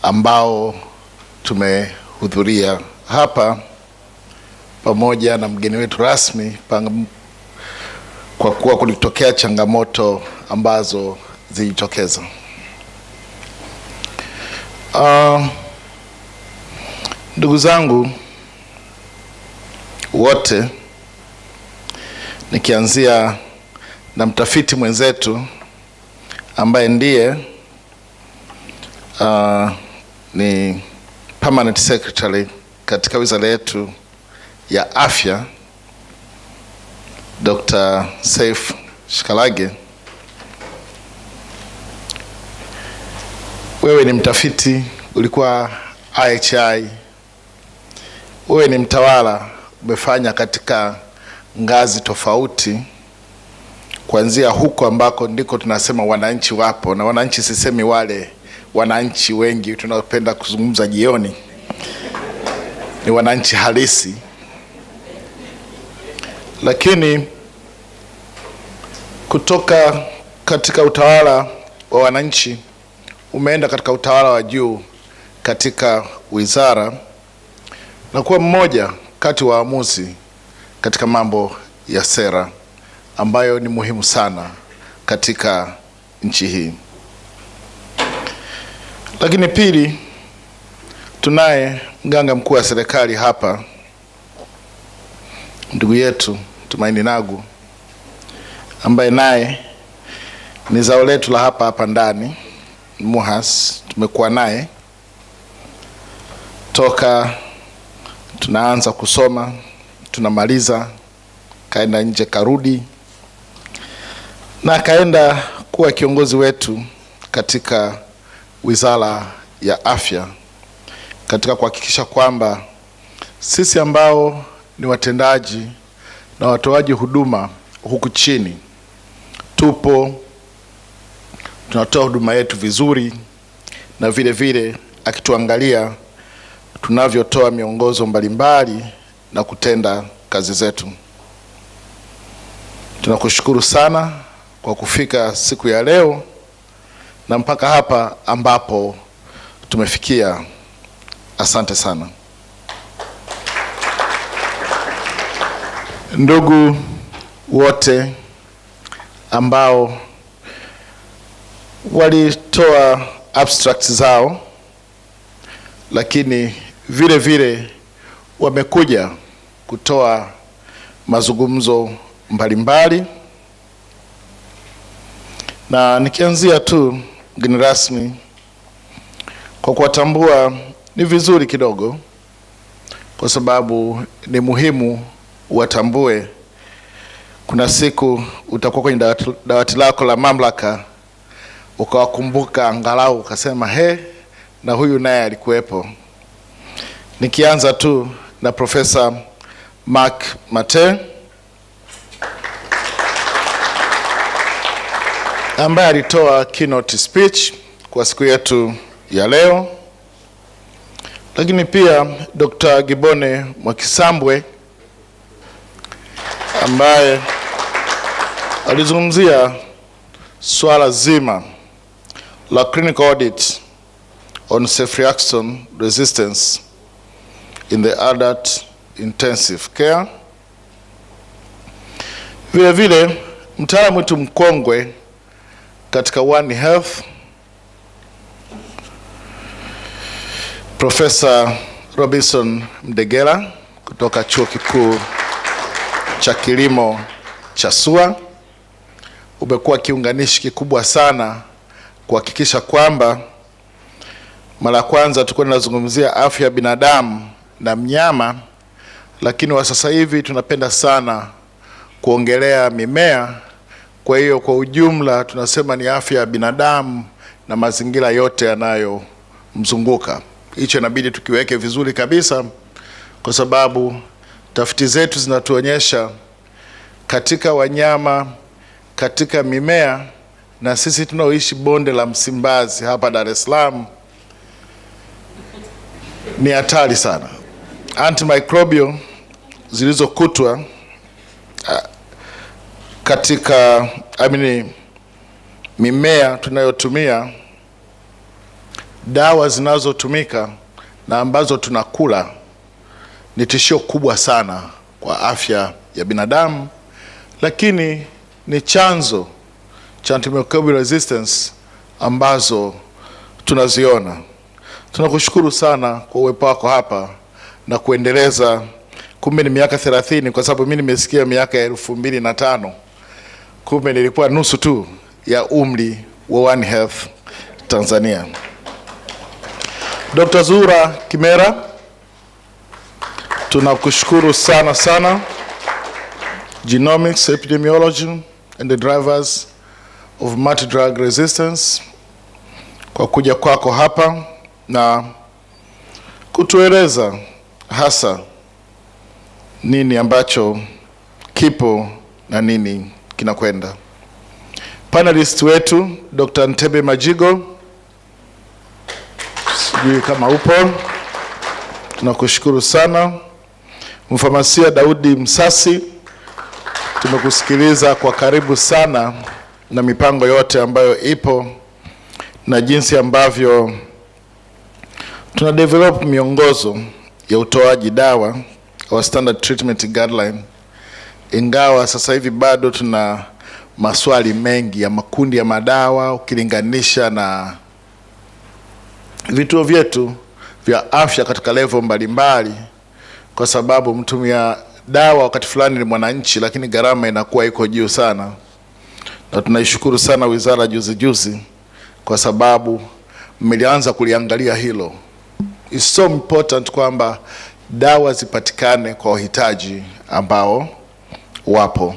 ambao tumehudhuria hapa pamoja na mgeni wetu rasmi, kwa kuwa kulitokea changamoto ambazo zilitokeza. Ndugu zangu wote, nikianzia na mtafiti mwenzetu ambaye ndiye ni permanent secretary katika wizara yetu ya afya, Dr. Seif Shekalaghe. Wewe ni mtafiti, ulikuwa IHI, wewe ni mtawala, umefanya katika ngazi tofauti, kuanzia huko ambako ndiko tunasema wananchi wapo, na wananchi sisemi wale wananchi wengi tunapenda kuzungumza jioni, ni wananchi halisi. Lakini kutoka katika utawala wa wananchi umeenda katika utawala wa juu katika wizara na kuwa mmoja kati wa waamuzi katika mambo ya sera ambayo ni muhimu sana katika nchi hii. Lakini pili, tunaye mganga mkuu wa serikali hapa, ndugu yetu Tumaini Nagu, ambaye naye ni zao letu la hapa ndani MUHAS. Tumekuwa naye toka tunaanza kusoma, tunamaliza, kaenda nje karudi, na kaenda kuwa kiongozi wetu katika wizara ya afya, katika kuhakikisha kwamba sisi ambao ni watendaji na watoaji huduma huku chini tupo tunatoa huduma yetu vizuri, na vile vile akituangalia tunavyotoa miongozo mbalimbali na kutenda kazi zetu. Tunakushukuru sana kwa kufika siku ya leo na mpaka hapa ambapo tumefikia. Asante sana. Ndugu wote ambao walitoa abstracts zao, lakini vile vile wamekuja kutoa mazungumzo mbalimbali, na nikianzia tu mgeni rasmi kwa kuwatambua, ni vizuri kidogo kwa sababu ni muhimu watambue. Kuna siku utakuwa kwenye dawati lako la mamlaka ukawakumbuka angalau ukasema na huyu naye alikuwepo. Nikianza tu na Profesa Mark Mate ambaye alitoa keynote speech kwa siku yetu ya leo, lakini pia Dr. Gibone Mwakisambwe ambaye alizungumzia swala zima la clinical audit on ceftriaxone resistance in the adult intensive care. Vile vile mtaalamu wetu mkongwe katika One Health, Profesa Robinson Mdegela kutoka Chuo Kikuu cha Kilimo cha SUA, umekuwa kiunganishi kikubwa sana kuhakikisha kwamba mara ya kwanza tulikuwa tunazungumzia afya ya binadamu na mnyama, lakini wa sasa hivi tunapenda sana kuongelea mimea. Kwa hiyo kwa ujumla tunasema ni afya ya binadamu na mazingira yote yanayomzunguka. Hicho inabidi tukiweke vizuri kabisa, kwa sababu tafiti zetu zinatuonyesha katika wanyama, katika mimea, na sisi tunaoishi bonde la Msimbazi hapa Dar es Salaam ni hatari sana. Antimicrobial zilizokutwa katika mimea tunayotumia, dawa zinazotumika na ambazo tunakula ni tishio kubwa sana kwa afya ya binadamu, lakini ni chanzo cha Antimicrobial Resistance ambazo tunaziona. Tunakushukuru sana kwa uwepo wako hapa na kuendeleza. Kumbe ni miaka 30, kwa sababu mimi nimesikia miaka ya 2005. Kumbe nilikuwa nusu tu ya umri wa One Health Tanzania. Dr. Zura Kimera, tunakushukuru sana sana. Genomics, epidemiology and the drivers of multi-drug resistance, kwa kuja kwako hapa na kutueleza hasa nini ambacho kipo na nini kinakwenda. Panelist wetu Dr. Ntebe Majigo, sijui kama upo, tunakushukuru sana. Mfamasia Daudi Msasi, tumekusikiliza kwa karibu sana na mipango yote ambayo ipo na jinsi ambavyo tuna develop miongozo ya utoaji dawa wa standard treatment guideline, ingawa sasa hivi bado tuna maswali mengi ya makundi ya madawa ukilinganisha na vituo vyetu vya afya katika level mbalimbali, kwa sababu mtumia dawa wakati fulani ni mwananchi, lakini gharama inakuwa iko juu sana. Na tunaishukuru sana wizara juzi kwa sababu mmelianza kuliangalia hilo. It's so important kwamba dawa zipatikane kwa wahitaji ambao wapo.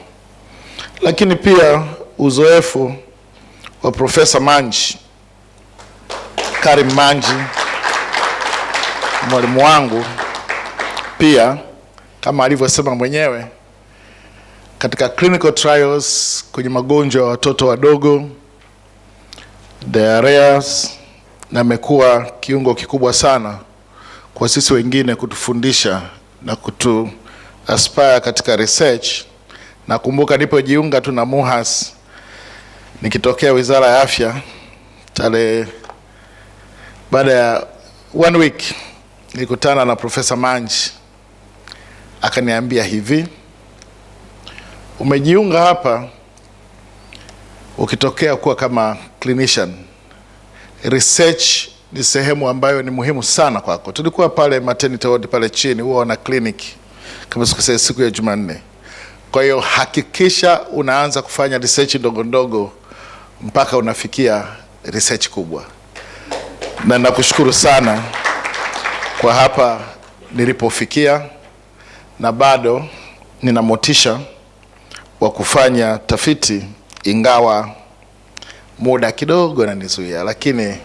Lakini pia uzoefu wa Profesa Manji, Karim Manji, mwalimu wangu, pia kama alivyosema mwenyewe katika clinical trials kwenye magonjwa ya watoto wadogo, diarrheas, na amekuwa kiungo kikubwa sana kwa sisi wengine kutufundisha na kutu aspire katika research. Nakumbuka nilipojiunga tu na MUHAS nikitokea Wizara ya Afya, baada ya 1 week nilikutana na Profesa Manji, akaniambia hivi, umejiunga hapa ukitokea kuwa kama clinician, research ni sehemu ambayo ni muhimu sana kwako. Tulikuwa pale maternity ward pale chini, huwa na clinic kama siku ya Jumanne. Kwa hiyo hakikisha unaanza kufanya research ndogo ndogo mpaka unafikia research kubwa. Na nakushukuru sana kwa hapa nilipofikia, na bado nina motisha wa kufanya tafiti, ingawa muda kidogo nanizuia, lakini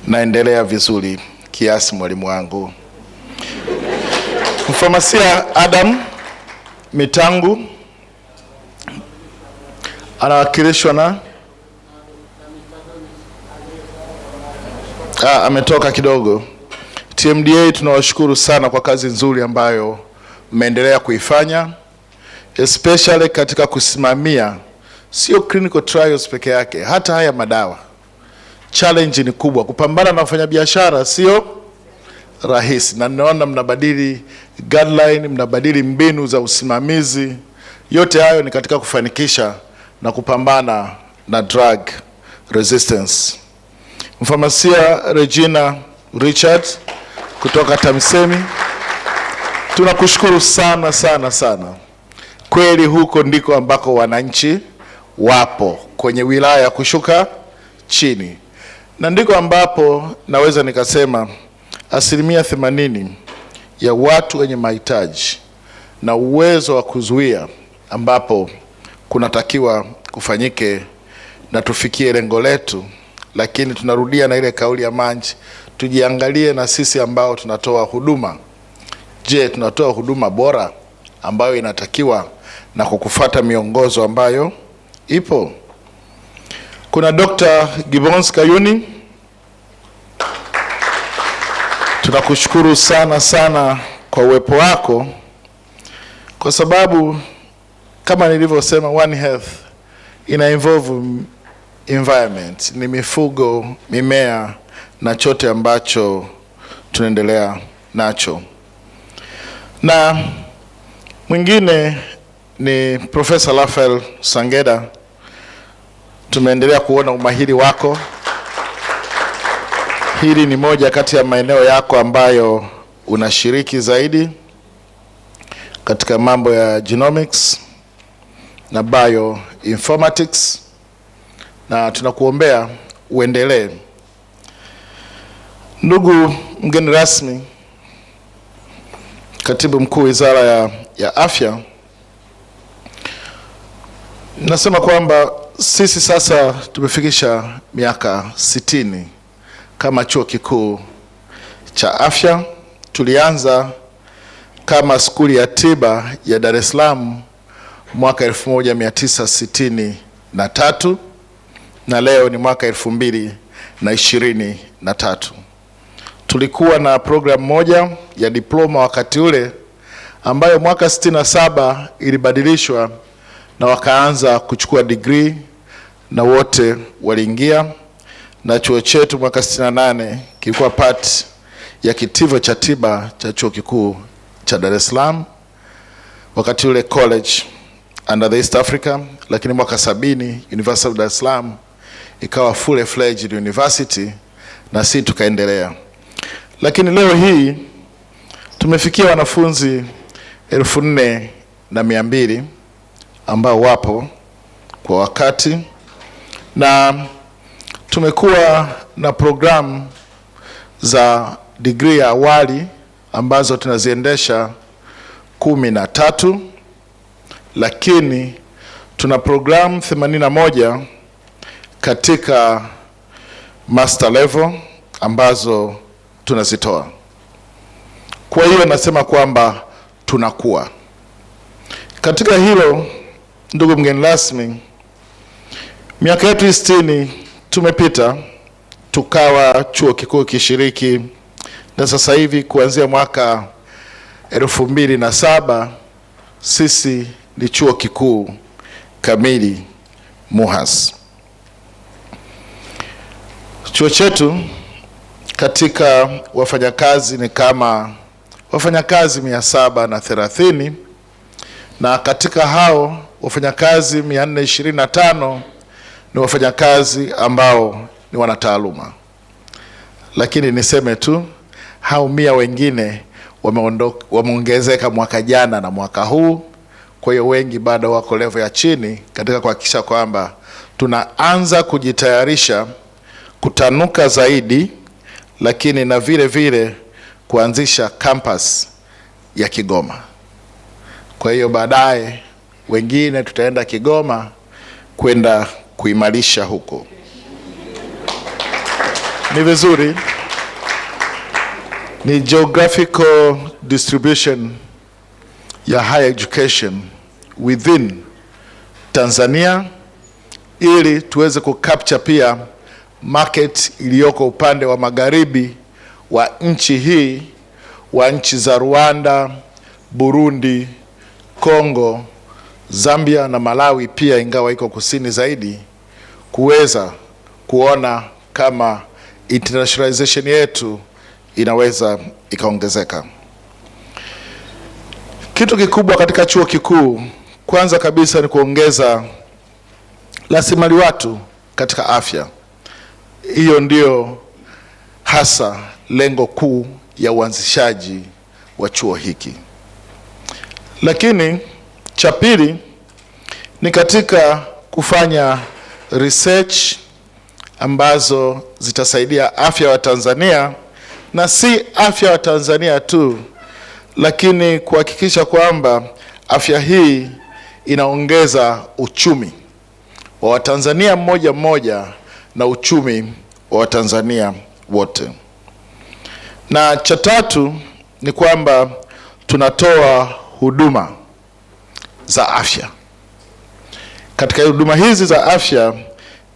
naendelea vizuri kiasi. Mwalimu wangu Mfamasia Adam Mitangu anawakilishwa na ametoka kidogo. TMDA tunawashukuru sana kwa kazi nzuri ambayo mmeendelea kuifanya, especially katika kusimamia sio clinical trials peke yake, hata haya madawa. Challenge ni kubwa, kupambana na wafanyabiashara sio rahisi, na naona mnabadili guideline, mnabadili mbinu za usimamizi. Yote hayo ni katika kufanikisha na kupambana na drug resistance. Mfamasia Regina Richard kutoka TAMISEMI, tunakushukuru sana sana sana. Kweli huko ndiko ambako wananchi wapo, kwenye wilaya kushuka chini, na ndiko ambapo naweza nikasema 80% ya watu wenye mahitaji na uwezo wa kuzuia ambapo kunatakiwa kufanyike na tufikie lengo letu. Lakini tunarudia na ile kauli ya Manji, tujiangalie na sisi ambao tunatoa huduma. Je, tunatoa huduma bora ambayo inatakiwa na kukufuata miongozo ambayo ipo? Kuna Dr. Gibbons Kayuni, tunakushukuru sana sana kwa uwepo wako, kwa sababu kama nilivyosema, One Health ina involve environment, ni mifugo, mimea na chote ambacho tunaendelea nacho. Na mwingine ni Professor Raphael Sangeda, tumeendelea kuona umahiri wako. Hili ni moja kati ya maeneo yako ambayo unashiriki zaidi katika mambo ya genomics na bioinformatics. na tunakuombea uendelee. Ndugu mgeni rasmi, Katibu Mkuu Wizara ya Afya, nasema kwamba sisi sasa tumefikisha miaka 60 kama chuo kikuu cha afya. Tulianza kama skuli ya tiba ya Dar es Salaam mwaka 1963 na leo ni mwaka 2023. Tulikuwa na programu moja ya diploma wakati ule ambayo mwaka 67 ilibadilishwa na wakaanza kuchukua degree na wote waliingia, na chuo chetu mwaka 68 kilikuwa part ya kitivo cha tiba cha chuo kikuu cha Dar es Salaam, wakati ule college under the East Africa, lakini mwaka 70 University of Dar es Salaam ikawa full fledged university na sisi tukaendelea. Lakini leo hii tumefikia wanafunzi 4200 ambao wapo kwa wakati, na tumekuwa na programu za degree ya awali ambazo tunaziendesha 13, lakini tuna programu 81 katika master level ambazo tunazitoa. Kwa hiyo nasema kwamba tunakuwa katika hilo. Ndugu mgeni rasmi, miaka yetu 60 tumepita, tukawa chuo kikuu kishiriki, na sasa hivi kuanzia mwaka 2007 sisi ni chuo kikuu kamili MUHAS. Chuo chetu katika wafanyakazi ni kama wafanyakazi 730, na katika hao wafanyakazi 425 ni wafanyakazi ambao ni wanataaluma. Lakini niseme tu hao 100 wengine wameongezeka mwaka jana na mwaka huu. Kwa hiyo wengi bado wako level ya chini katika kuhakikisha kwamba tunaanza kujitayarisha kutanuka zaidi, lakini na vile vile kuanzisha campus ya Kigoma. Kwa hiyo baadaye wengine tutaenda Kigoma kwenda kuimarisha huko. Ni vizuri, ni geographical distribution ya higher education within Tanzania, ili tuweze kucapture pia market iliyoko upande wa magharibi wa nchi hii, wa nchi za Rwanda, Burundi, Kongo, Zambia na Malawi pia, ingawa iko kusini zaidi, kuweza kuona kama internationalization yetu inaweza ikaongezeka. Kitu kikubwa katika chuo kikuu kwanza kabisa ni kuongeza rasilimali watu katika afya. Hiyo ndio hasa lengo kuu ya uanzishaji wa chuo hiki. Lakini cha pili ni katika kufanya research ambazo zitasaidia afya wa Tanzania, na si afya wa Tanzania tu, lakini kuhakikisha kwamba afya hii inaongeza uchumi wa Watanzania mmoja mmoja na uchumi wa Watanzania wote. Na cha tatu ni kwamba tunatoa huduma za afya. Katika huduma hizi za afya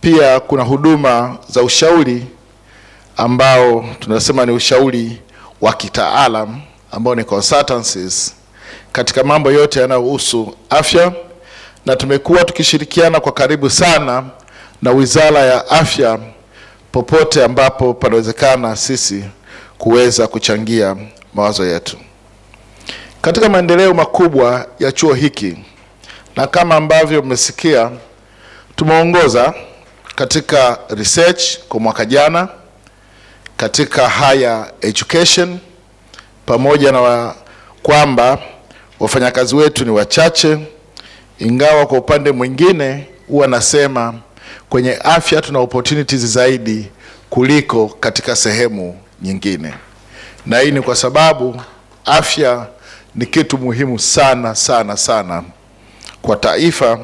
pia kuna huduma za ushauri ambao tunasema ni ushauri wa kitaalam ambao ni consultancies katika mambo yote yanayohusu afya, na tumekuwa tukishirikiana kwa karibu sana na Wizara ya Afya popote ambapo panawezekana sisi kuweza kuchangia mawazo yetu katika maendeleo makubwa ya chuo hiki. Na kama ambavyo mmesikia, tumeongoza katika research kwa mwaka jana katika higher education, pamoja na kwamba wafanyakazi wetu ni wachache, ingawa kwa upande mwingine huwa nasema kwenye afya tuna opportunities zaidi kuliko katika sehemu nyingine, na hii ni kwa sababu afya ni kitu muhimu sana sana sana kwa taifa,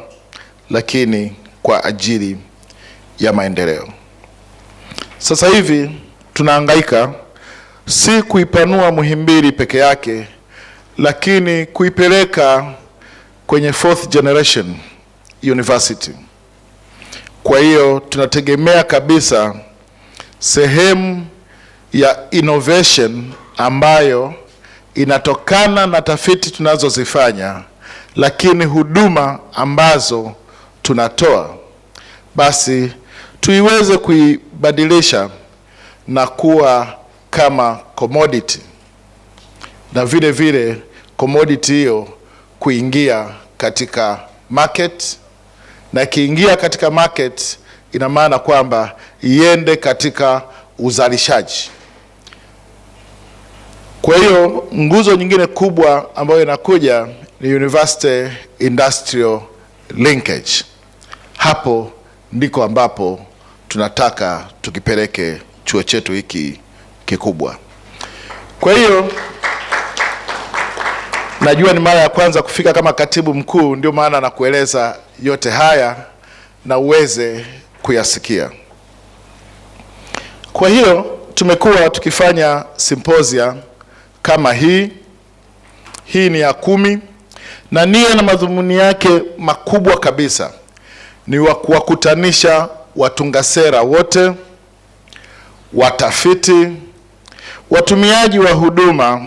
lakini kwa ajili ya maendeleo. Sasa hivi tunahangaika si kuipanua Muhimbili peke yake, lakini kuipeleka kwenye 4th generation university. Kwa hiyo tunategemea kabisa sehemu ya innovation ambayo inatokana na tafiti tunazozifanya, lakini huduma ambazo tunatoa basi tuiweze kuibadilisha na kuwa kama commodity, na vile vile commodity hiyo kuingia katika market, na kiingia katika market ina maana kwamba iende katika uzalishaji. Kwa hiyo nguzo nyingine kubwa ambayo inakuja ni university industrial linkage. Hapo ndiko ambapo tunataka tukipeleke chuo chetu hiki kikubwa. Kwa hiyo najua ni mara ya kwanza kufika kama katibu mkuu, ndio maana nakueleza yote haya na uweze kuyasikia. Kwa hiyo tumekuwa tukifanya symposia kama hii ni ya 10, na nia na madhumuni yake makubwa kabisa ni kuwakutanisha watunga sera wote, watafiti, watumiaji wa huduma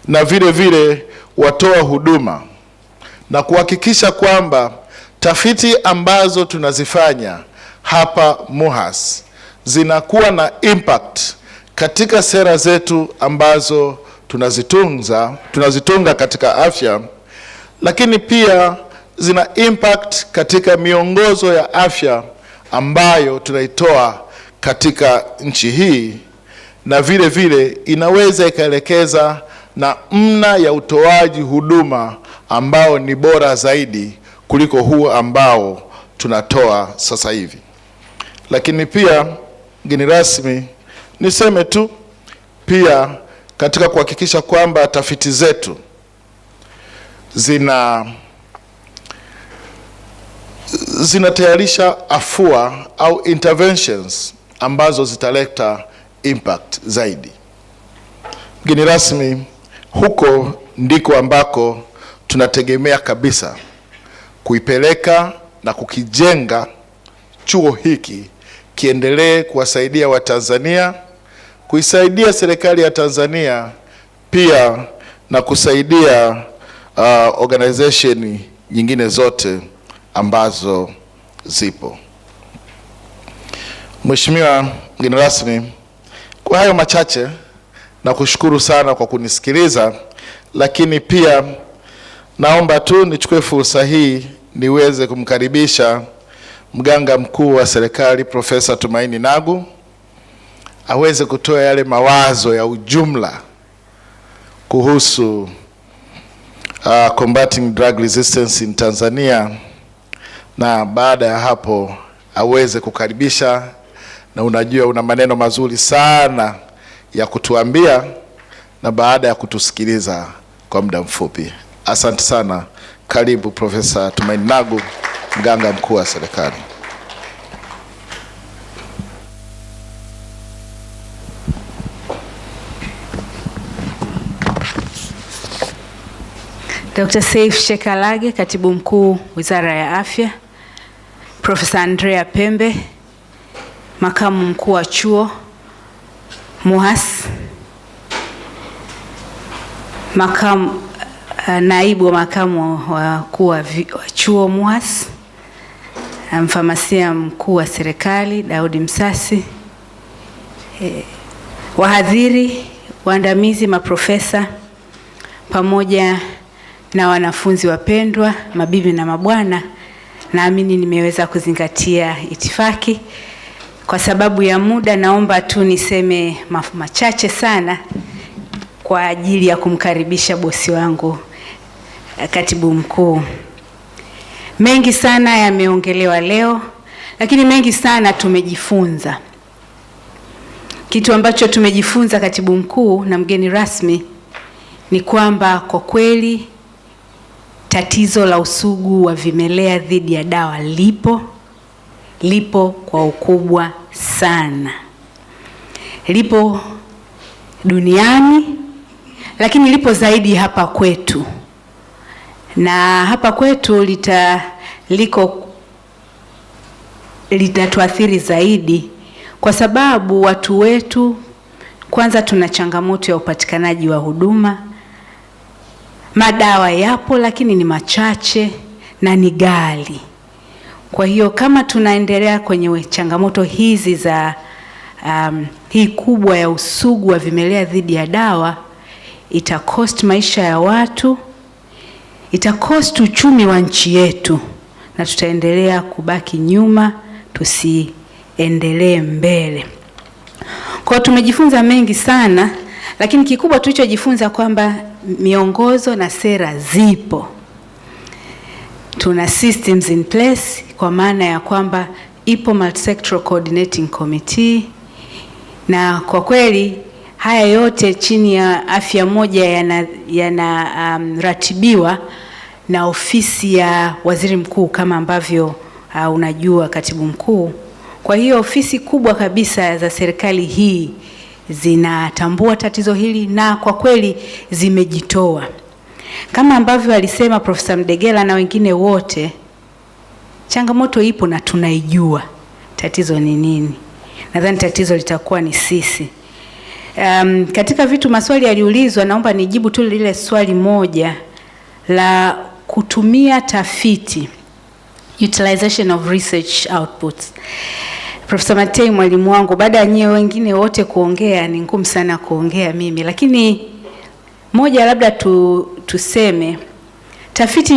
na vile vile watoa huduma, na kuhakikisha kwamba tafiti ambazo tunazifanya hapa MUHAS zinakuwa na impact katika sera zetu ambazo tunazitunga katika afya, lakini pia zina impact katika miongozo ya afya ambayo tunaitoa katika nchi hii, na vile vile inaweza ikaelekeza namna ya utoaji huduma ambao ni bora zaidi kuliko huu ambao tunatoa sasa hivi. Lakini pia mgeni rasmi, niseme tu pia katika kuhakikisha kwamba tafiti zetu zinatayarisha afua au interventions ambazo zitaleta impact zaidi. Mgeni rasmi, huko ndiko ambako tunategemea kabisa kuipeleka na kukijenga chuo hiki kiendelee kuwasaidia Watanzania, kuisaidia serikali ya Tanzania pia na kusaidia organization nyingine zote ambazo zipo. Mheshimiwa mgeni rasmi, kwa hayo machache na kushukuru sana kwa kunisikiliza, lakini pia naomba tu nichukue fursa hii niweze kumkaribisha mganga mkuu wa serikali Profesa Tumaini Nagu aweze kutoa yale mawazo ya ujumla kuhusu combating drug resistance in Tanzania, na baada ya hapo aweze kukaribisha, na unajua una maneno mazuri sana ya kutuambia, na baada ya kutusikiliza kwa muda mfupi. Asante sana. Karibu Profesa Tumaini Nagu, mganga mkuu wa serikali. Dr. Seif Shekalaghe, katibu mkuu Wizara ya Afya. Profesa Andrea Pembe, makamu mkuu wa chuo MUHAS. Naibu wa makamu wa mkuu wa chuo MUHAS. Mfamasia mkuu wa serikali Daudi Msasi. Wahadhiri waandamizi, maprofesa pamoja na wanafunzi wapendwa, mabibi na mabwana, naamini nimeweza kuzingatia itifaki. Kwa sababu ya muda, naomba tu niseme machache sana kwa ajili ya kumkaribisha bosi wangu katibu mkuu. Mengi sana yameongelewa leo, lakini mengi sana tumejifunza. Kitu ambacho tumejifunza, katibu mkuu na mgeni rasmi, ni kwamba kwa kweli tatizo la usugu wa vimelea dhidi ya dawa lipo kwa ukubwa sana. Lipo duniani, lakini lipo zaidi hapa kwetu. Na hapa kwetu litatuathiri zaidi, kwa sababu watu wetu, kwanza tuna changamoto ya upatikanaji wa huduma. Madawa yapo lakini ni machache na ni ghali. Kwa hiyo kama tunaendelea kwenye changamoto hizi za hii kubwa ya usugu wa vimelea dhidi ya dawa, itakost maisha ya watu, itakost uchumi wa nchi yetu, na tutaendelea kubaki nyuma, tusiendelee mbele. Kwa tumejifunza mengi sana, lakini kikubwa tulichojifunza kwamba miongozo na sera zipo. Tuna systems in place, kwa maana ya kwamba ipo multisectoral coordinating committee, na kwa kweli haya yote chini ya afya moja yanaratibiwa na ofisi ya waziri mkuu, kama ambavyo unajua katibu mkuu. Kwa hiyo ofisi kubwa kabisa za serikali hii zinatambua tatizo hili na kwa kweli zimejitoa. Kama ambavyo alisema Profesa Mdegela na wengine wote, changamoto ipo na tunaijua tatizo ni nini. Nadhani tatizo litakuwa ni sisi. Katika maswali yaliulizwa, naomba nijibu tu lile swali moja la kutumia tafiti, utilization of research outputs. Profesa Matei, mwalimu wangu, baada ya nyewe wengine wote kuongea, ni ngumu sana kuongea mimi, lakini moja labda tuseme tafiti